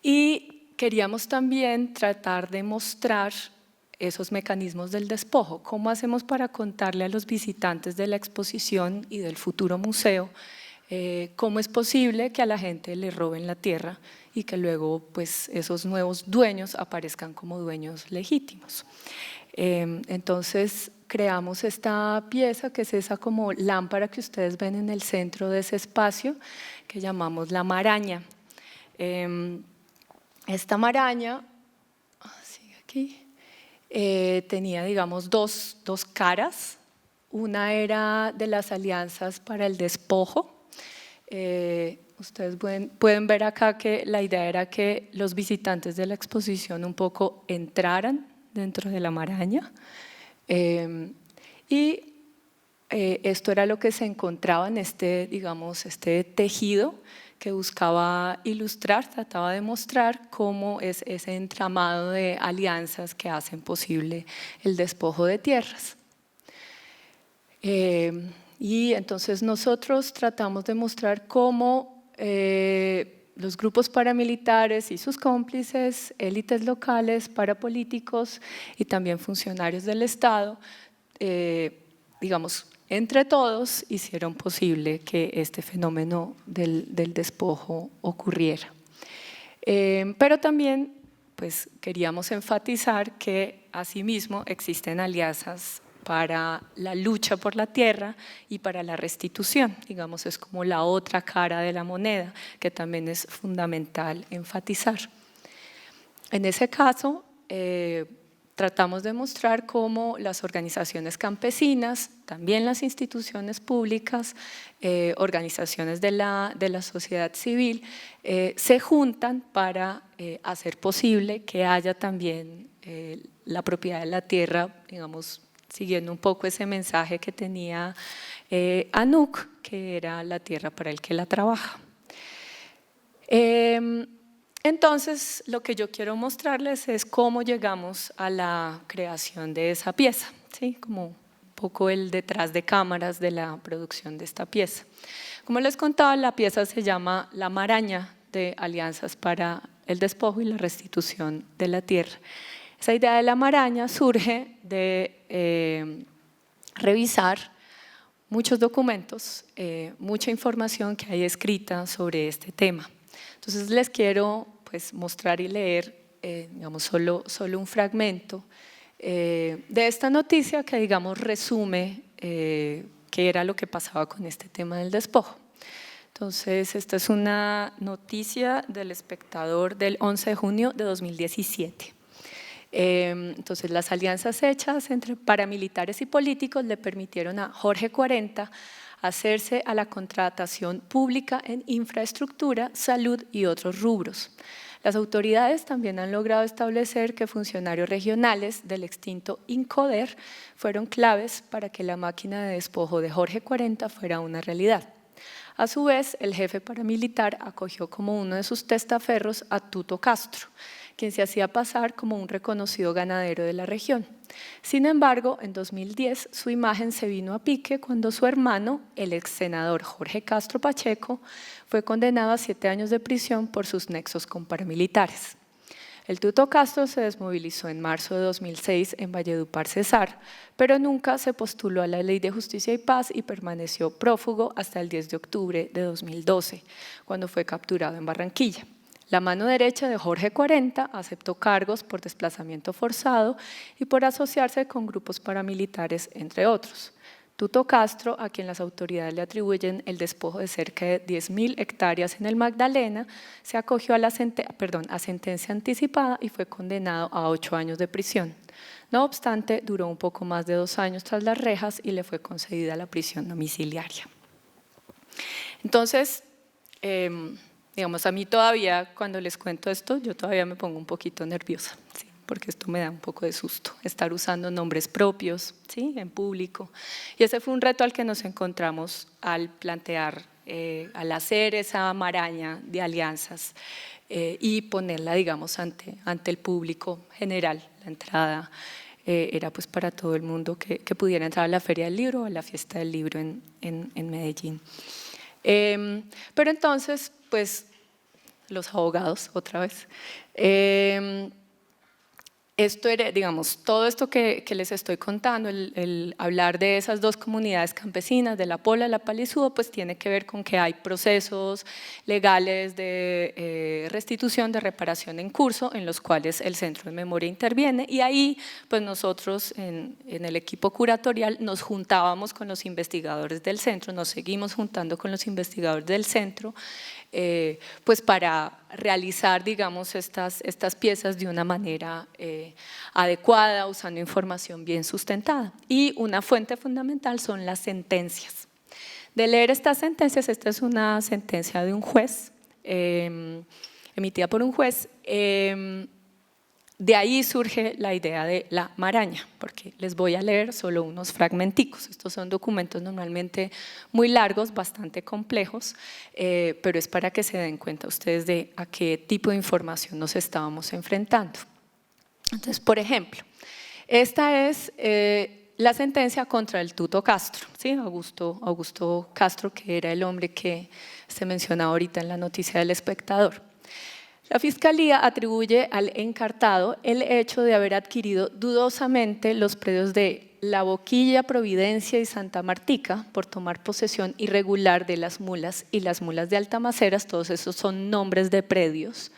Y queríamos también tratar de mostrar esos mecanismos del despojo. ¿Cómo hacemos para contarle a los visitantes de la exposición y del futuro museo cómo es posible que a la gente le roben la tierra y que luego pues, esos nuevos dueños aparezcan como dueños legítimos? Entonces creamos esta pieza que es esa como lámpara que ustedes ven en el centro de ese espacio que llamamos la maraña. Esta maraña, sigue aquí, tenía digamos dos caras. Una era de las alianzas para el despojo. Ustedes pueden ver acá que la idea era que los visitantes de la exposición un poco entraran dentro de la maraña y esto era lo que se encontraba en digamos, este tejido que buscaba ilustrar, trataba de mostrar cómo es ese entramado de alianzas que hacen posible el despojo de tierras. Y entonces nosotros tratamos de mostrar cómo los grupos paramilitares y sus cómplices, élites locales, parapolíticos y también funcionarios del Estado, digamos, entre todos hicieron posible que este fenómeno del despojo ocurriera. Pero también pues, queríamos enfatizar que asimismo existen alianzas para la lucha por la tierra y para la restitución, digamos, es como la otra cara de la moneda que también es fundamental enfatizar. En ese caso, tratamos de mostrar cómo las organizaciones campesinas, también las instituciones públicas, organizaciones de la sociedad civil, se juntan para hacer posible que haya también la propiedad de la tierra, digamos, siguiendo un poco ese mensaje que tenía Anuk, que era la tierra para el que la trabaja. Entonces, lo que yo quiero mostrarles es cómo llegamos a la creación de esa pieza, ¿sí? Como un poco el detrás de cámaras de la producción de esta pieza. Como les contaba, la pieza se llama La maraña de alianzas para el despojo y la restitución de la tierra. Esa idea de la maraña surge de revisar muchos documentos, mucha información que hay escrita sobre este tema. Entonces les quiero pues, mostrar y leer digamos, solo un fragmento de esta noticia que digamos, resume qué era lo que pasaba con este tema del despojo. Entonces, esta es una noticia del Espectador del 11 de junio de 2017. Entonces, las alianzas hechas entre paramilitares y políticos le permitieron a Jorge 40 hacerse a la contratación pública en infraestructura, salud y otros rubros. Las autoridades también han logrado establecer que funcionarios regionales del extinto INCODER fueron claves para que la máquina de despojo de Jorge 40 fuera una realidad. A su vez, el jefe paramilitar acogió como uno de sus testaferros a Tuto Castro, quien se hacía pasar como un reconocido ganadero de la región. Sin embargo, en 2010 su imagen se vino a pique cuando su hermano, el ex senador Jorge Castro Pacheco, fue condenado a 7 años de prisión por sus nexos con paramilitares. El Tuto Castro se desmovilizó en marzo de 2006 en Valledupar, Cesar, pero nunca se postuló a la Ley de Justicia y Paz y permaneció prófugo hasta el 10 de octubre de 2012, cuando fue capturado en Barranquilla. La mano derecha de Jorge 40 aceptó cargos por desplazamiento forzado y por asociarse con grupos paramilitares, entre otros. Tuto Castro, a quien las autoridades le atribuyen el despojo de cerca de 10.000 hectáreas en el Magdalena, se acogió a sentencia anticipada y fue condenado a 8 años de prisión. No obstante, duró un poco más de 2 años tras las rejas y le fue concedida la prisión domiciliaria. Entonces, digamos, a mí todavía, cuando les cuento esto, yo todavía me pongo un poquito nerviosa, ¿sí? Porque esto me da un poco de susto, estar usando nombres propios, ¿sí? En público. Y ese fue un reto al que nos encontramos al plantear, al hacer esa maraña de alianzas y ponerla, digamos, ante el público general. La entrada era pues para todo el mundo que pudiera entrar a la Feria del Libro o a la Fiesta del Libro en Medellín. Pero entonces, pues, los abogados, otra vez, esto era, digamos, todo esto que les estoy contando, el hablar de esas 2 comunidades campesinas, de la Pola y la Palizúa, pues tiene que ver con que hay procesos legales de restitución, de reparación en curso, en los cuales el Centro de Memoria interviene, y ahí pues nosotros en el equipo curatorial nos juntábamos con los investigadores del centro, nos seguimos juntando con los investigadores del centro, pues para realizar, digamos, estas piezas de una manera adecuada, usando información bien sustentada. Y una fuente fundamental son las sentencias. De leer estas sentencias, esta es una sentencia de un juez, emitida por un juez. De ahí surge la idea de la maraña, porque les voy a leer solo unos fragmenticos. Estos son documentos normalmente muy largos, bastante complejos, pero es para que se den cuenta ustedes de a qué tipo de información nos estábamos enfrentando. Entonces, por ejemplo, esta es la sentencia contra el Tuto Castro, ¿sí? Augusto Castro, que era el hombre que se menciona ahorita en la noticia del Espectador. La Fiscalía atribuye al encartado el hecho de haber adquirido dudosamente los predios de La Boquilla, Providencia y Santa Martica por tomar posesión irregular de las mulas y las mulas de Altamaceras, todos esos son nombres de predios,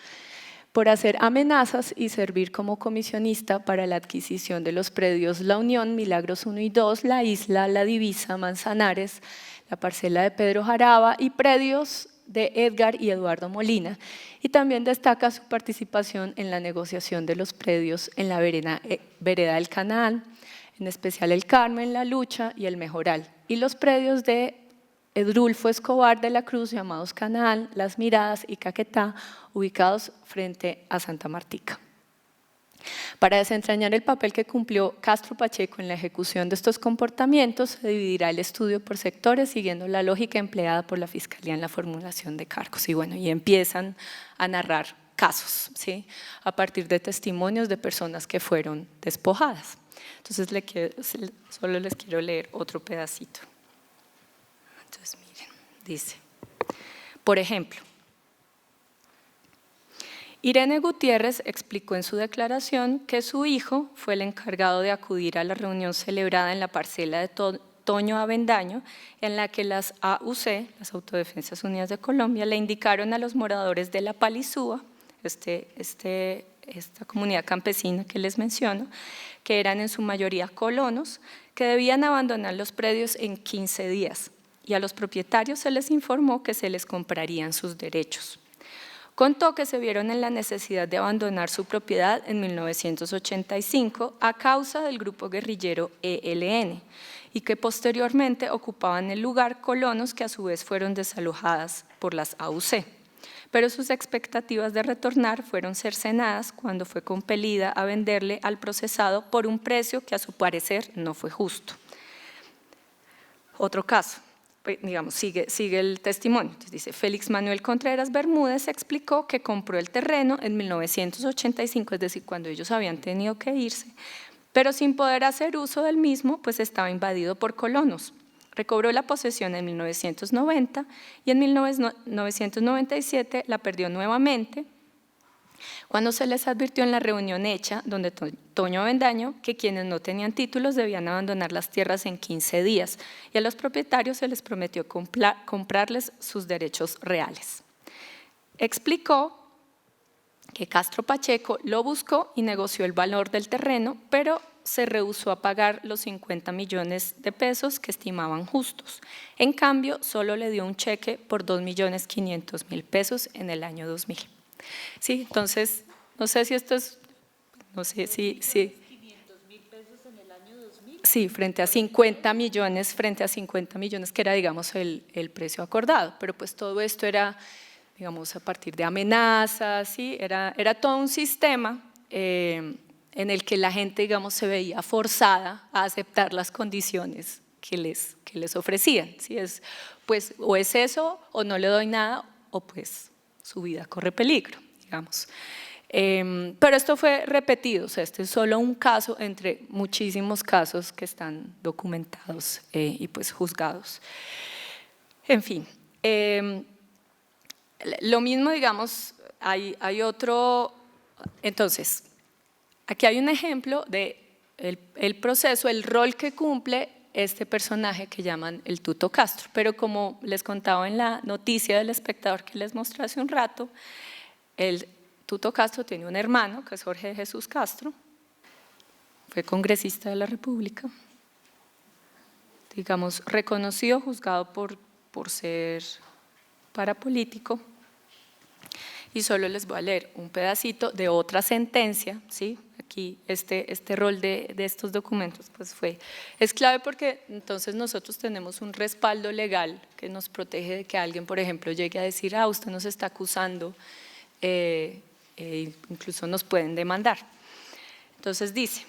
por hacer amenazas y servir como comisionista para la adquisición de los predios La Unión, Milagros 1 y 2, La Isla, La Divisa, Manzanares, la parcela de Pedro Jaraba y predios de Edgar y Eduardo Molina, y también destaca su participación en la negociación de los predios en la vereda del Canal, en especial el Carmen, La Lucha y el Mejoral, y los predios de Edrulfo Escobar de la Cruz, llamados Canal, Las Miradas y Caquetá, ubicados frente a Santa Martica. Para desentrañar el papel que cumplió Castro Pacheco en la ejecución de estos comportamientos, se dividirá el estudio por sectores siguiendo la lógica empleada por la Fiscalía en la formulación de cargos. Y bueno, y empiezan a narrar casos, ¿sí? A partir de testimonios de personas que fueron despojadas. Entonces, solo les quiero leer otro pedacito. Entonces, miren, dice, por ejemplo, Irene Gutiérrez explicó en su declaración que su hijo fue el encargado de acudir a la reunión celebrada en la parcela de Toño Avendaño, en la que las AUC, las Autodefensas Unidas de Colombia, le indicaron a los moradores de la Palizúa, esta comunidad campesina que les menciono, que eran en su mayoría colonos, que debían abandonar los predios en 15 días, y a los propietarios se les informó que se les comprarían sus derechos. Contó que se vieron en la necesidad de abandonar su propiedad en 1985 a causa del grupo guerrillero ELN y que posteriormente ocupaban el lugar colonos que a su vez fueron desalojadas por las AUC. Pero sus expectativas de retornar fueron cercenadas cuando fue compelida a venderle al procesado por un precio que a su parecer no fue justo. Otro caso, digamos, sigue el testimonio. Entonces dice, Félix Manuel Contreras Bermúdez explicó que compró el terreno en 1985, es decir, cuando ellos habían tenido que irse, pero sin poder hacer uso del mismo, pues estaba invadido por colonos. Recobró la posesión en 1990 y en 1997 la perdió nuevamente cuando se les advirtió en la reunión hecha, donde Toño Avendaño, que quienes no tenían títulos debían abandonar las tierras en 15 días y a los propietarios se les prometió comprarles sus derechos reales. Explicó que Castro Pacheco lo buscó y negoció el valor del terreno, pero se rehusó a pagar los 50 millones de pesos que estimaban justos. En cambio, solo le dio un cheque por 2.500.000 pesos en el año 2000. Sí, entonces, no sé si esto es, no sé si… ¿500.000 pesos en el año 2000? Sí, frente a 50 millones, que era, digamos, el precio acordado, pero pues todo esto era, digamos, a partir de amenazas, ¿sí? Era todo un sistema en el que la gente, digamos, se veía forzada a aceptar las condiciones que les ofrecían, ¿sí? Pues o es eso, o no le doy nada, o pues su vida corre peligro, digamos. Pero esto fue repetido, o sea, este es solo un caso entre muchísimos casos que están documentados y pues juzgados. En fin, lo mismo, digamos, hay otro, entonces, aquí hay un ejemplo de el proceso, el rol que cumple este personaje que llaman el Tuto Castro, pero como les contaba en la noticia del Espectador que les mostré hace un rato, el Tuto Castro tiene un hermano que es Jorge Jesús Castro, fue congresista de la República, digamos reconocido, juzgado por ser parapolítico, y solo les voy a leer un pedacito de otra sentencia, ¿sí? Aquí este rol de estos documentos pues es clave porque entonces nosotros tenemos un respaldo legal que nos protege de que alguien, por ejemplo, llegue a decir, usted nos está acusando, incluso nos pueden demandar. Entonces dice,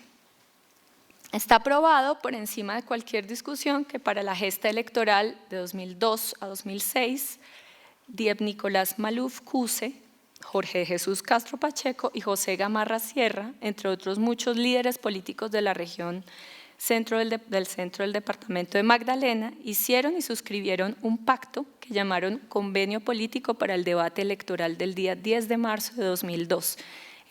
está probado por encima de cualquier discusión que para la gesta electoral de 2002 a 2006, Diep Nicolás Maluf Cuse, Jorge Jesús Castro Pacheco y José Gamarra Sierra, entre otros muchos líderes políticos de la región del centro del departamento de Magdalena, hicieron y suscribieron un pacto que llamaron Convenio Político para el Debate Electoral del día 10 de marzo de 2002,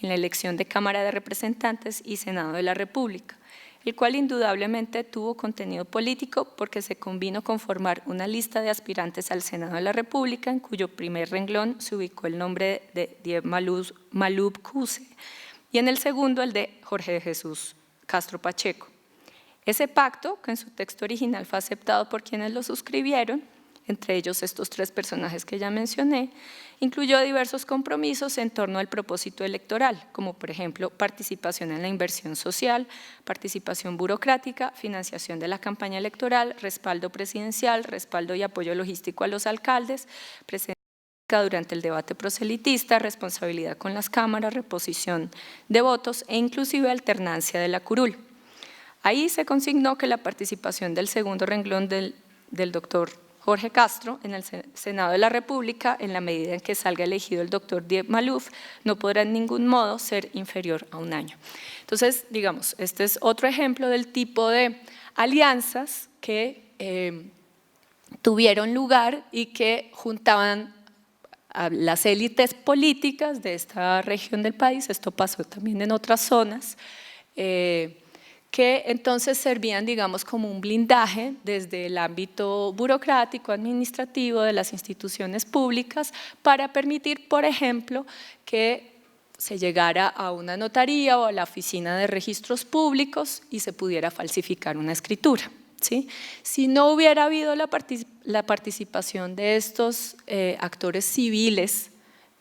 en la elección de Cámara de Representantes y Senado de la República, el cual indudablemente tuvo contenido político porque se convino con formar una lista de aspirantes al Senado de la República en cuyo primer renglón se ubicó el nombre de Diep Maluf Cuse y en el segundo el de Jorge Jesús Castro Pacheco. Ese pacto, que en su texto original fue aceptado por quienes lo suscribieron, entre ellos estos tres personajes que ya mencioné, incluyó diversos compromisos en torno al propósito electoral, como por ejemplo participación en la inversión social, participación burocrática, financiación de la campaña electoral, respaldo presidencial, respaldo y apoyo logístico a los alcaldes, presencia durante el debate proselitista, responsabilidad con las cámaras, reposición de votos e inclusive alternancia de la curul. Ahí se consignó que la participación del segundo renglón del doctor Jorge Castro en el Senado de la República, en la medida en que salga elegido el doctor Diep Maluf, no podrá en ningún modo ser inferior a un año. Entonces, digamos, este es otro ejemplo del tipo de alianzas que tuvieron lugar y que juntaban a las élites políticas de esta región del país. Esto pasó también en otras zonas, que entonces servían, digamos, como un blindaje desde el ámbito burocrático, administrativo de las instituciones públicas para permitir, por ejemplo, que se llegara a una notaría o a la oficina de registros públicos y se pudiera falsificar una escritura, ¿sí? Si no hubiera habido la participación de estos actores civiles,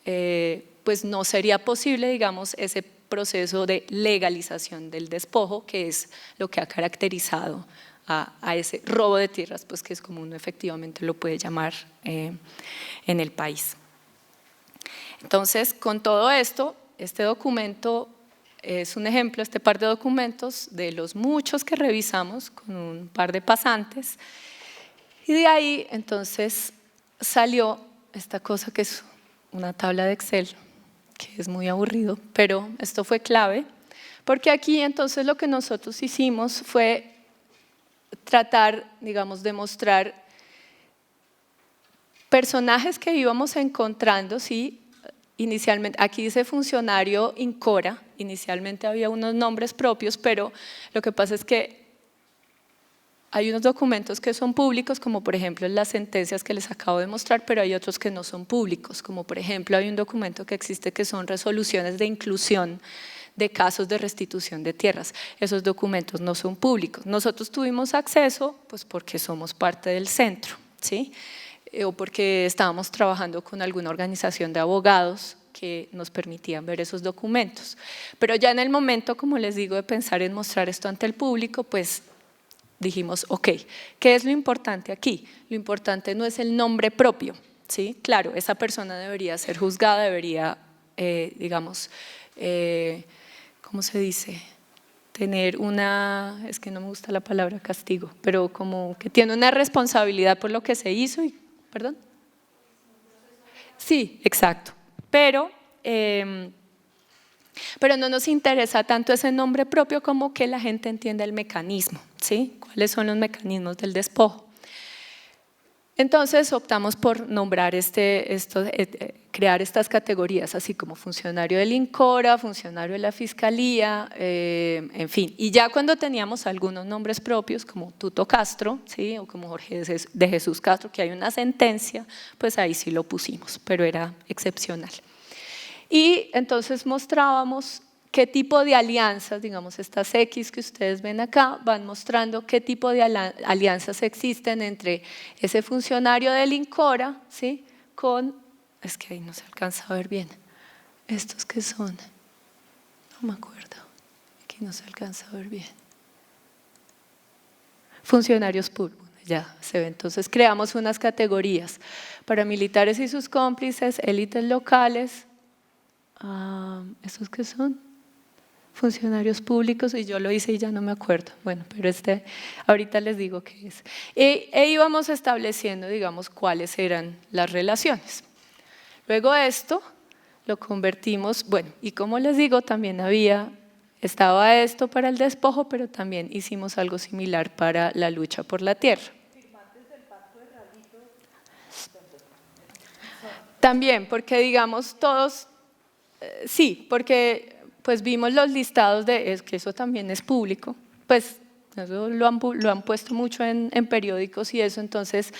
pues no sería posible, digamos, ese proceso de legalización del despojo, que es lo que ha caracterizado a ese robo de tierras, pues que es como uno efectivamente lo puede llamar en el país. Entonces, con todo esto, este documento es un ejemplo, este par de documentos de los muchos que revisamos con un par de pasantes, y de ahí entonces salió esta cosa que es una tabla de Excel, que es muy aburrido, pero esto fue clave, porque aquí entonces lo que nosotros hicimos fue tratar, digamos, de mostrar personajes que íbamos encontrando, sí. Inicialmente, aquí dice funcionario INCORA, inicialmente había unos nombres propios, pero lo que pasa es que hay unos documentos que son públicos, como por ejemplo las sentencias que les acabo de mostrar, pero hay otros que no son públicos, como por ejemplo hay un documento que existe que son resoluciones de inclusión de casos de restitución de tierras. Esos documentos no son públicos. Nosotros tuvimos acceso pues porque somos parte del centro, ¿sí? O porque estábamos trabajando con alguna organización de abogados que nos permitían ver esos documentos. Pero ya en el momento, como les digo, de pensar en mostrar esto ante el público, pues dijimos, ok, ¿qué es lo importante aquí? Lo importante no es el nombre propio, ¿sí? Claro, esa persona debería ser juzgada, debería, digamos, ¿cómo se dice? Tener una, es que no me gusta la palabra castigo, pero como que tiene una responsabilidad por lo que se hizo y, ¿perdón? Sí, exacto, pero no nos interesa tanto ese nombre propio como que la gente entienda el mecanismo, ¿sí? ¿Cuáles son los mecanismos del despojo? Entonces optamos por nombrar crear estas categorías, así como funcionario del INCORA, funcionario de la Fiscalía, en fin. Y ya cuando teníamos algunos nombres propios, como Tuto Castro, ¿sí? O como Jorge de Jesús Castro, que hay una sentencia, pues ahí sí lo pusimos, pero era excepcional. Y entonces mostrábamos qué tipo de alianzas, digamos estas X que ustedes ven acá, van mostrando qué tipo de alianzas existen entre ese funcionario del INCORA, ¿sí? Con, es que ahí no se alcanza a ver bien, ¿estos qué son? No me acuerdo, aquí no se alcanza a ver bien. Funcionarios públicos, ya se ve, entonces creamos unas categorías, paramilitares y sus cómplices, élites locales, ¿estos qué son? Funcionarios públicos, y yo lo hice y ya no me acuerdo, bueno, pero ahorita les digo qué es. Íbamos estableciendo, digamos, cuáles eran las relaciones. Luego esto lo convertimos, bueno, y como les digo, también estaba esto para el despojo, pero también hicimos algo similar para la lucha por la tierra. ¿Firmantes del Pacto de Ralito? También, porque digamos todos, sí, porque pues vimos los listados que eso también es público, pues eso lo han puesto mucho en periódicos y eso, entonces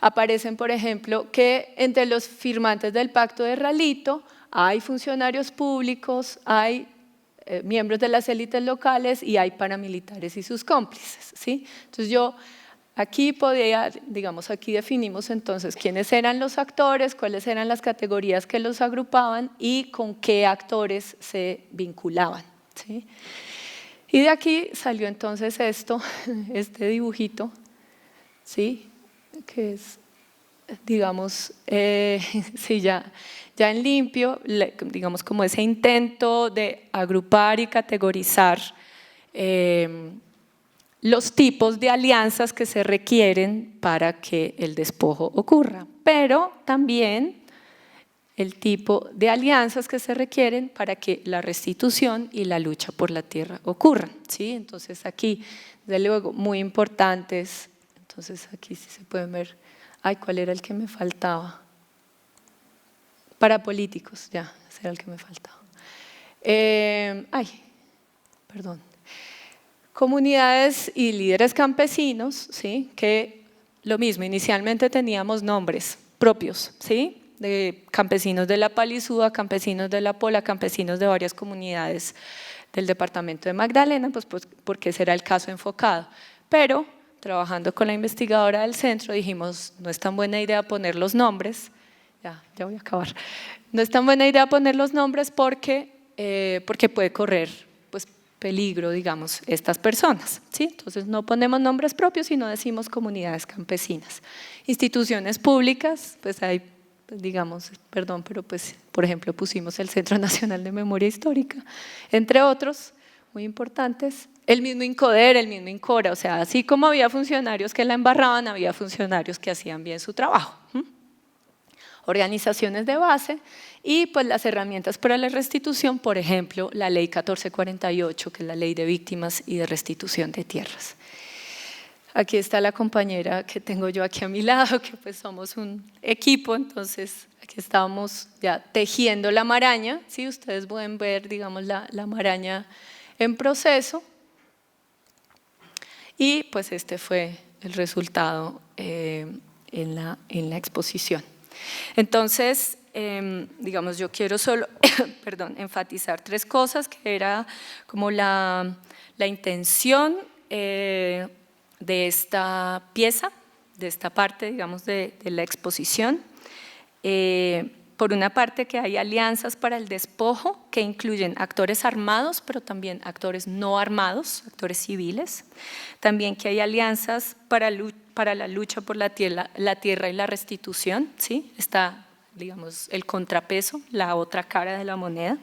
aparecen, por ejemplo, que entre los firmantes del Pacto de Ralito hay funcionarios públicos, hay miembros de las élites locales y hay paramilitares y sus cómplices, ¿sí? Entonces yo aquí aquí definimos entonces quiénes eran los actores, cuáles eran las categorías que los agrupaban y con qué actores se vinculaban, ¿sí? Y de aquí salió entonces este dibujito, ¿sí? Que es, digamos, sí, ya en limpio, digamos como ese intento de agrupar y categorizar los tipos de alianzas que se requieren para que el despojo ocurra, pero también el tipo de alianzas que se requieren para que la restitución y la lucha por la tierra ocurran, ¿sí? Entonces aquí, desde luego, muy importantes, entonces aquí sí se pueden ver, ¿cuál era el que me faltaba? Para políticos, ya, ese era el que me faltaba. Perdón. Comunidades y líderes campesinos, ¿sí? Que lo mismo, inicialmente teníamos nombres propios, ¿sí? De campesinos de la Palizúa, campesinos de la Pola, campesinos de varias comunidades del departamento de Magdalena, pues porque ese era el caso enfocado. Pero trabajando con la investigadora del centro dijimos, no es tan buena idea poner los nombres, ya voy a acabar, no es tan buena idea poner los nombres porque puede correr peligro, digamos, estas personas, ¿sí? Entonces no ponemos nombres propios, sino decimos comunidades campesinas. Instituciones públicas, pues hay, digamos, perdón, pero pues, por ejemplo, pusimos el Centro Nacional de Memoria Histórica, entre otros, muy importantes, el mismo INCODER, el mismo INCORA, o sea, así como había funcionarios que la embarraban, había funcionarios que hacían bien su trabajo. Organizaciones de base y pues las herramientas para la restitución, por ejemplo, la Ley 1448, que es la Ley de Víctimas y de Restitución de Tierras. Aquí está la compañera que tengo yo aquí a mi lado, que pues somos un equipo, entonces aquí estábamos ya tejiendo la maraña, ¿sí? Ustedes pueden ver, digamos, la maraña en proceso y pues este fue el resultado en la exposición. Entonces, digamos, yo quiero solo perdón, enfatizar 3 cosas, que era como la intención de esta pieza, de esta parte, digamos, de la exposición. Por una parte, que hay alianzas para el despojo que incluyen actores armados, pero también actores no armados, actores civiles. También que hay alianzas para la lucha por la tierra y la restitución, ¿sí? Está, digamos, el contrapeso, la otra cara de la moneda.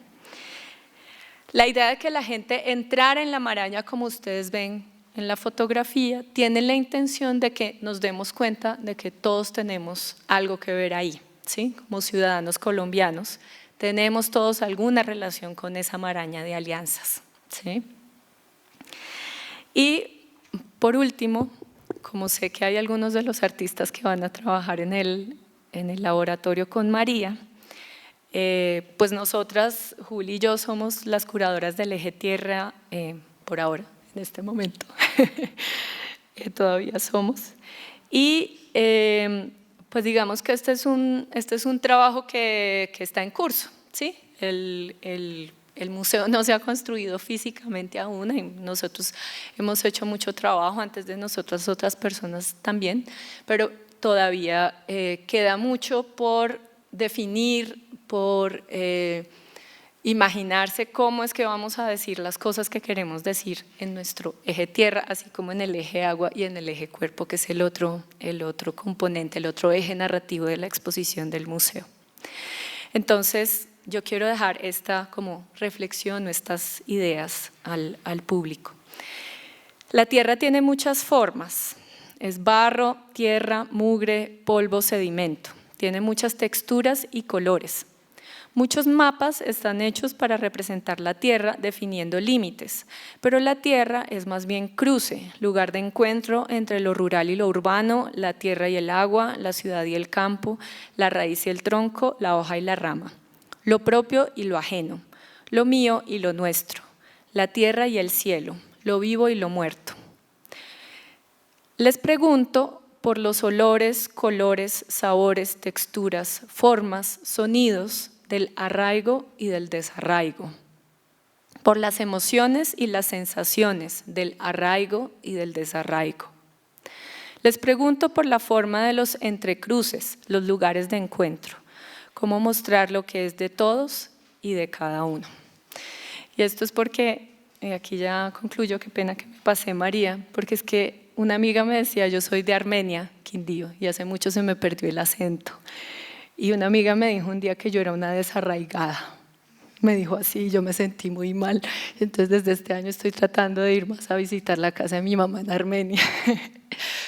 La idea de que la gente entrara en la maraña, como ustedes ven en la fotografía, tiene la intención de que nos demos cuenta de que todos tenemos algo que ver ahí, ¿sí? Como ciudadanos colombianos, tenemos todos alguna relación con esa maraña de alianzas, ¿sí? Y por último, como sé que hay algunos de los artistas que van a trabajar en el laboratorio con María, pues nosotras, Juli y yo, somos las curadoras del eje tierra por ahora, en este momento, todavía somos. Y pues digamos que este es un trabajo que está en curso, ¿sí? El museo no se ha construido físicamente aún, y nosotros hemos hecho mucho trabajo antes de nosotras, otras personas también, pero todavía queda mucho por definir, por imaginarse cómo es que vamos a decir las cosas que queremos decir en nuestro eje tierra, así como en el eje agua y en el eje cuerpo, que es el otro componente, el otro eje narrativo de la exposición del museo. Entonces, yo quiero dejar esta como reflexión o estas ideas al público. La tierra tiene muchas formas, es barro, tierra, mugre, polvo, sedimento, tiene muchas texturas y colores. Muchos mapas están hechos para representar la tierra definiendo límites, pero la tierra es más bien cruce, lugar de encuentro entre lo rural y lo urbano, la tierra y el agua, la ciudad y el campo, la raíz y el tronco, la hoja y la rama, lo propio y lo ajeno, lo mío y lo nuestro, la tierra y el cielo, lo vivo y lo muerto. Les pregunto por los olores, colores, sabores, texturas, formas, sonidos del arraigo y del desarraigo, por las emociones y las sensaciones del arraigo y del desarraigo. Les pregunto por la forma de los entrecruces, los lugares de encuentro, cómo mostrar lo que es de todos y de cada uno. Y esto es porque, aquí ya concluyo, qué pena que me pasé María, porque es que una amiga me decía, yo soy de Armenia, Quindío, y hace mucho se me perdió el acento. Y una amiga me dijo un día que yo era una desarraigada. Me dijo así y yo me sentí muy mal. Entonces desde este año estoy tratando de ir más a visitar la casa de mi mamá en Armenia.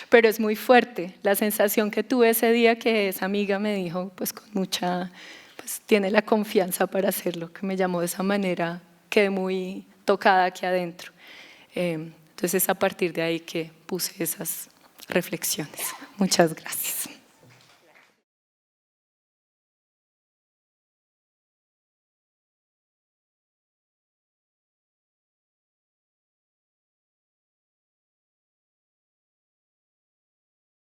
Pero es muy fuerte la sensación que tuve ese día que esa amiga me dijo, pues con mucha, pues tiene la confianza para hacerlo, que me llamó de esa manera, quedé muy tocada aquí adentro. Entonces es a partir de ahí que puse esas reflexiones. Muchas gracias.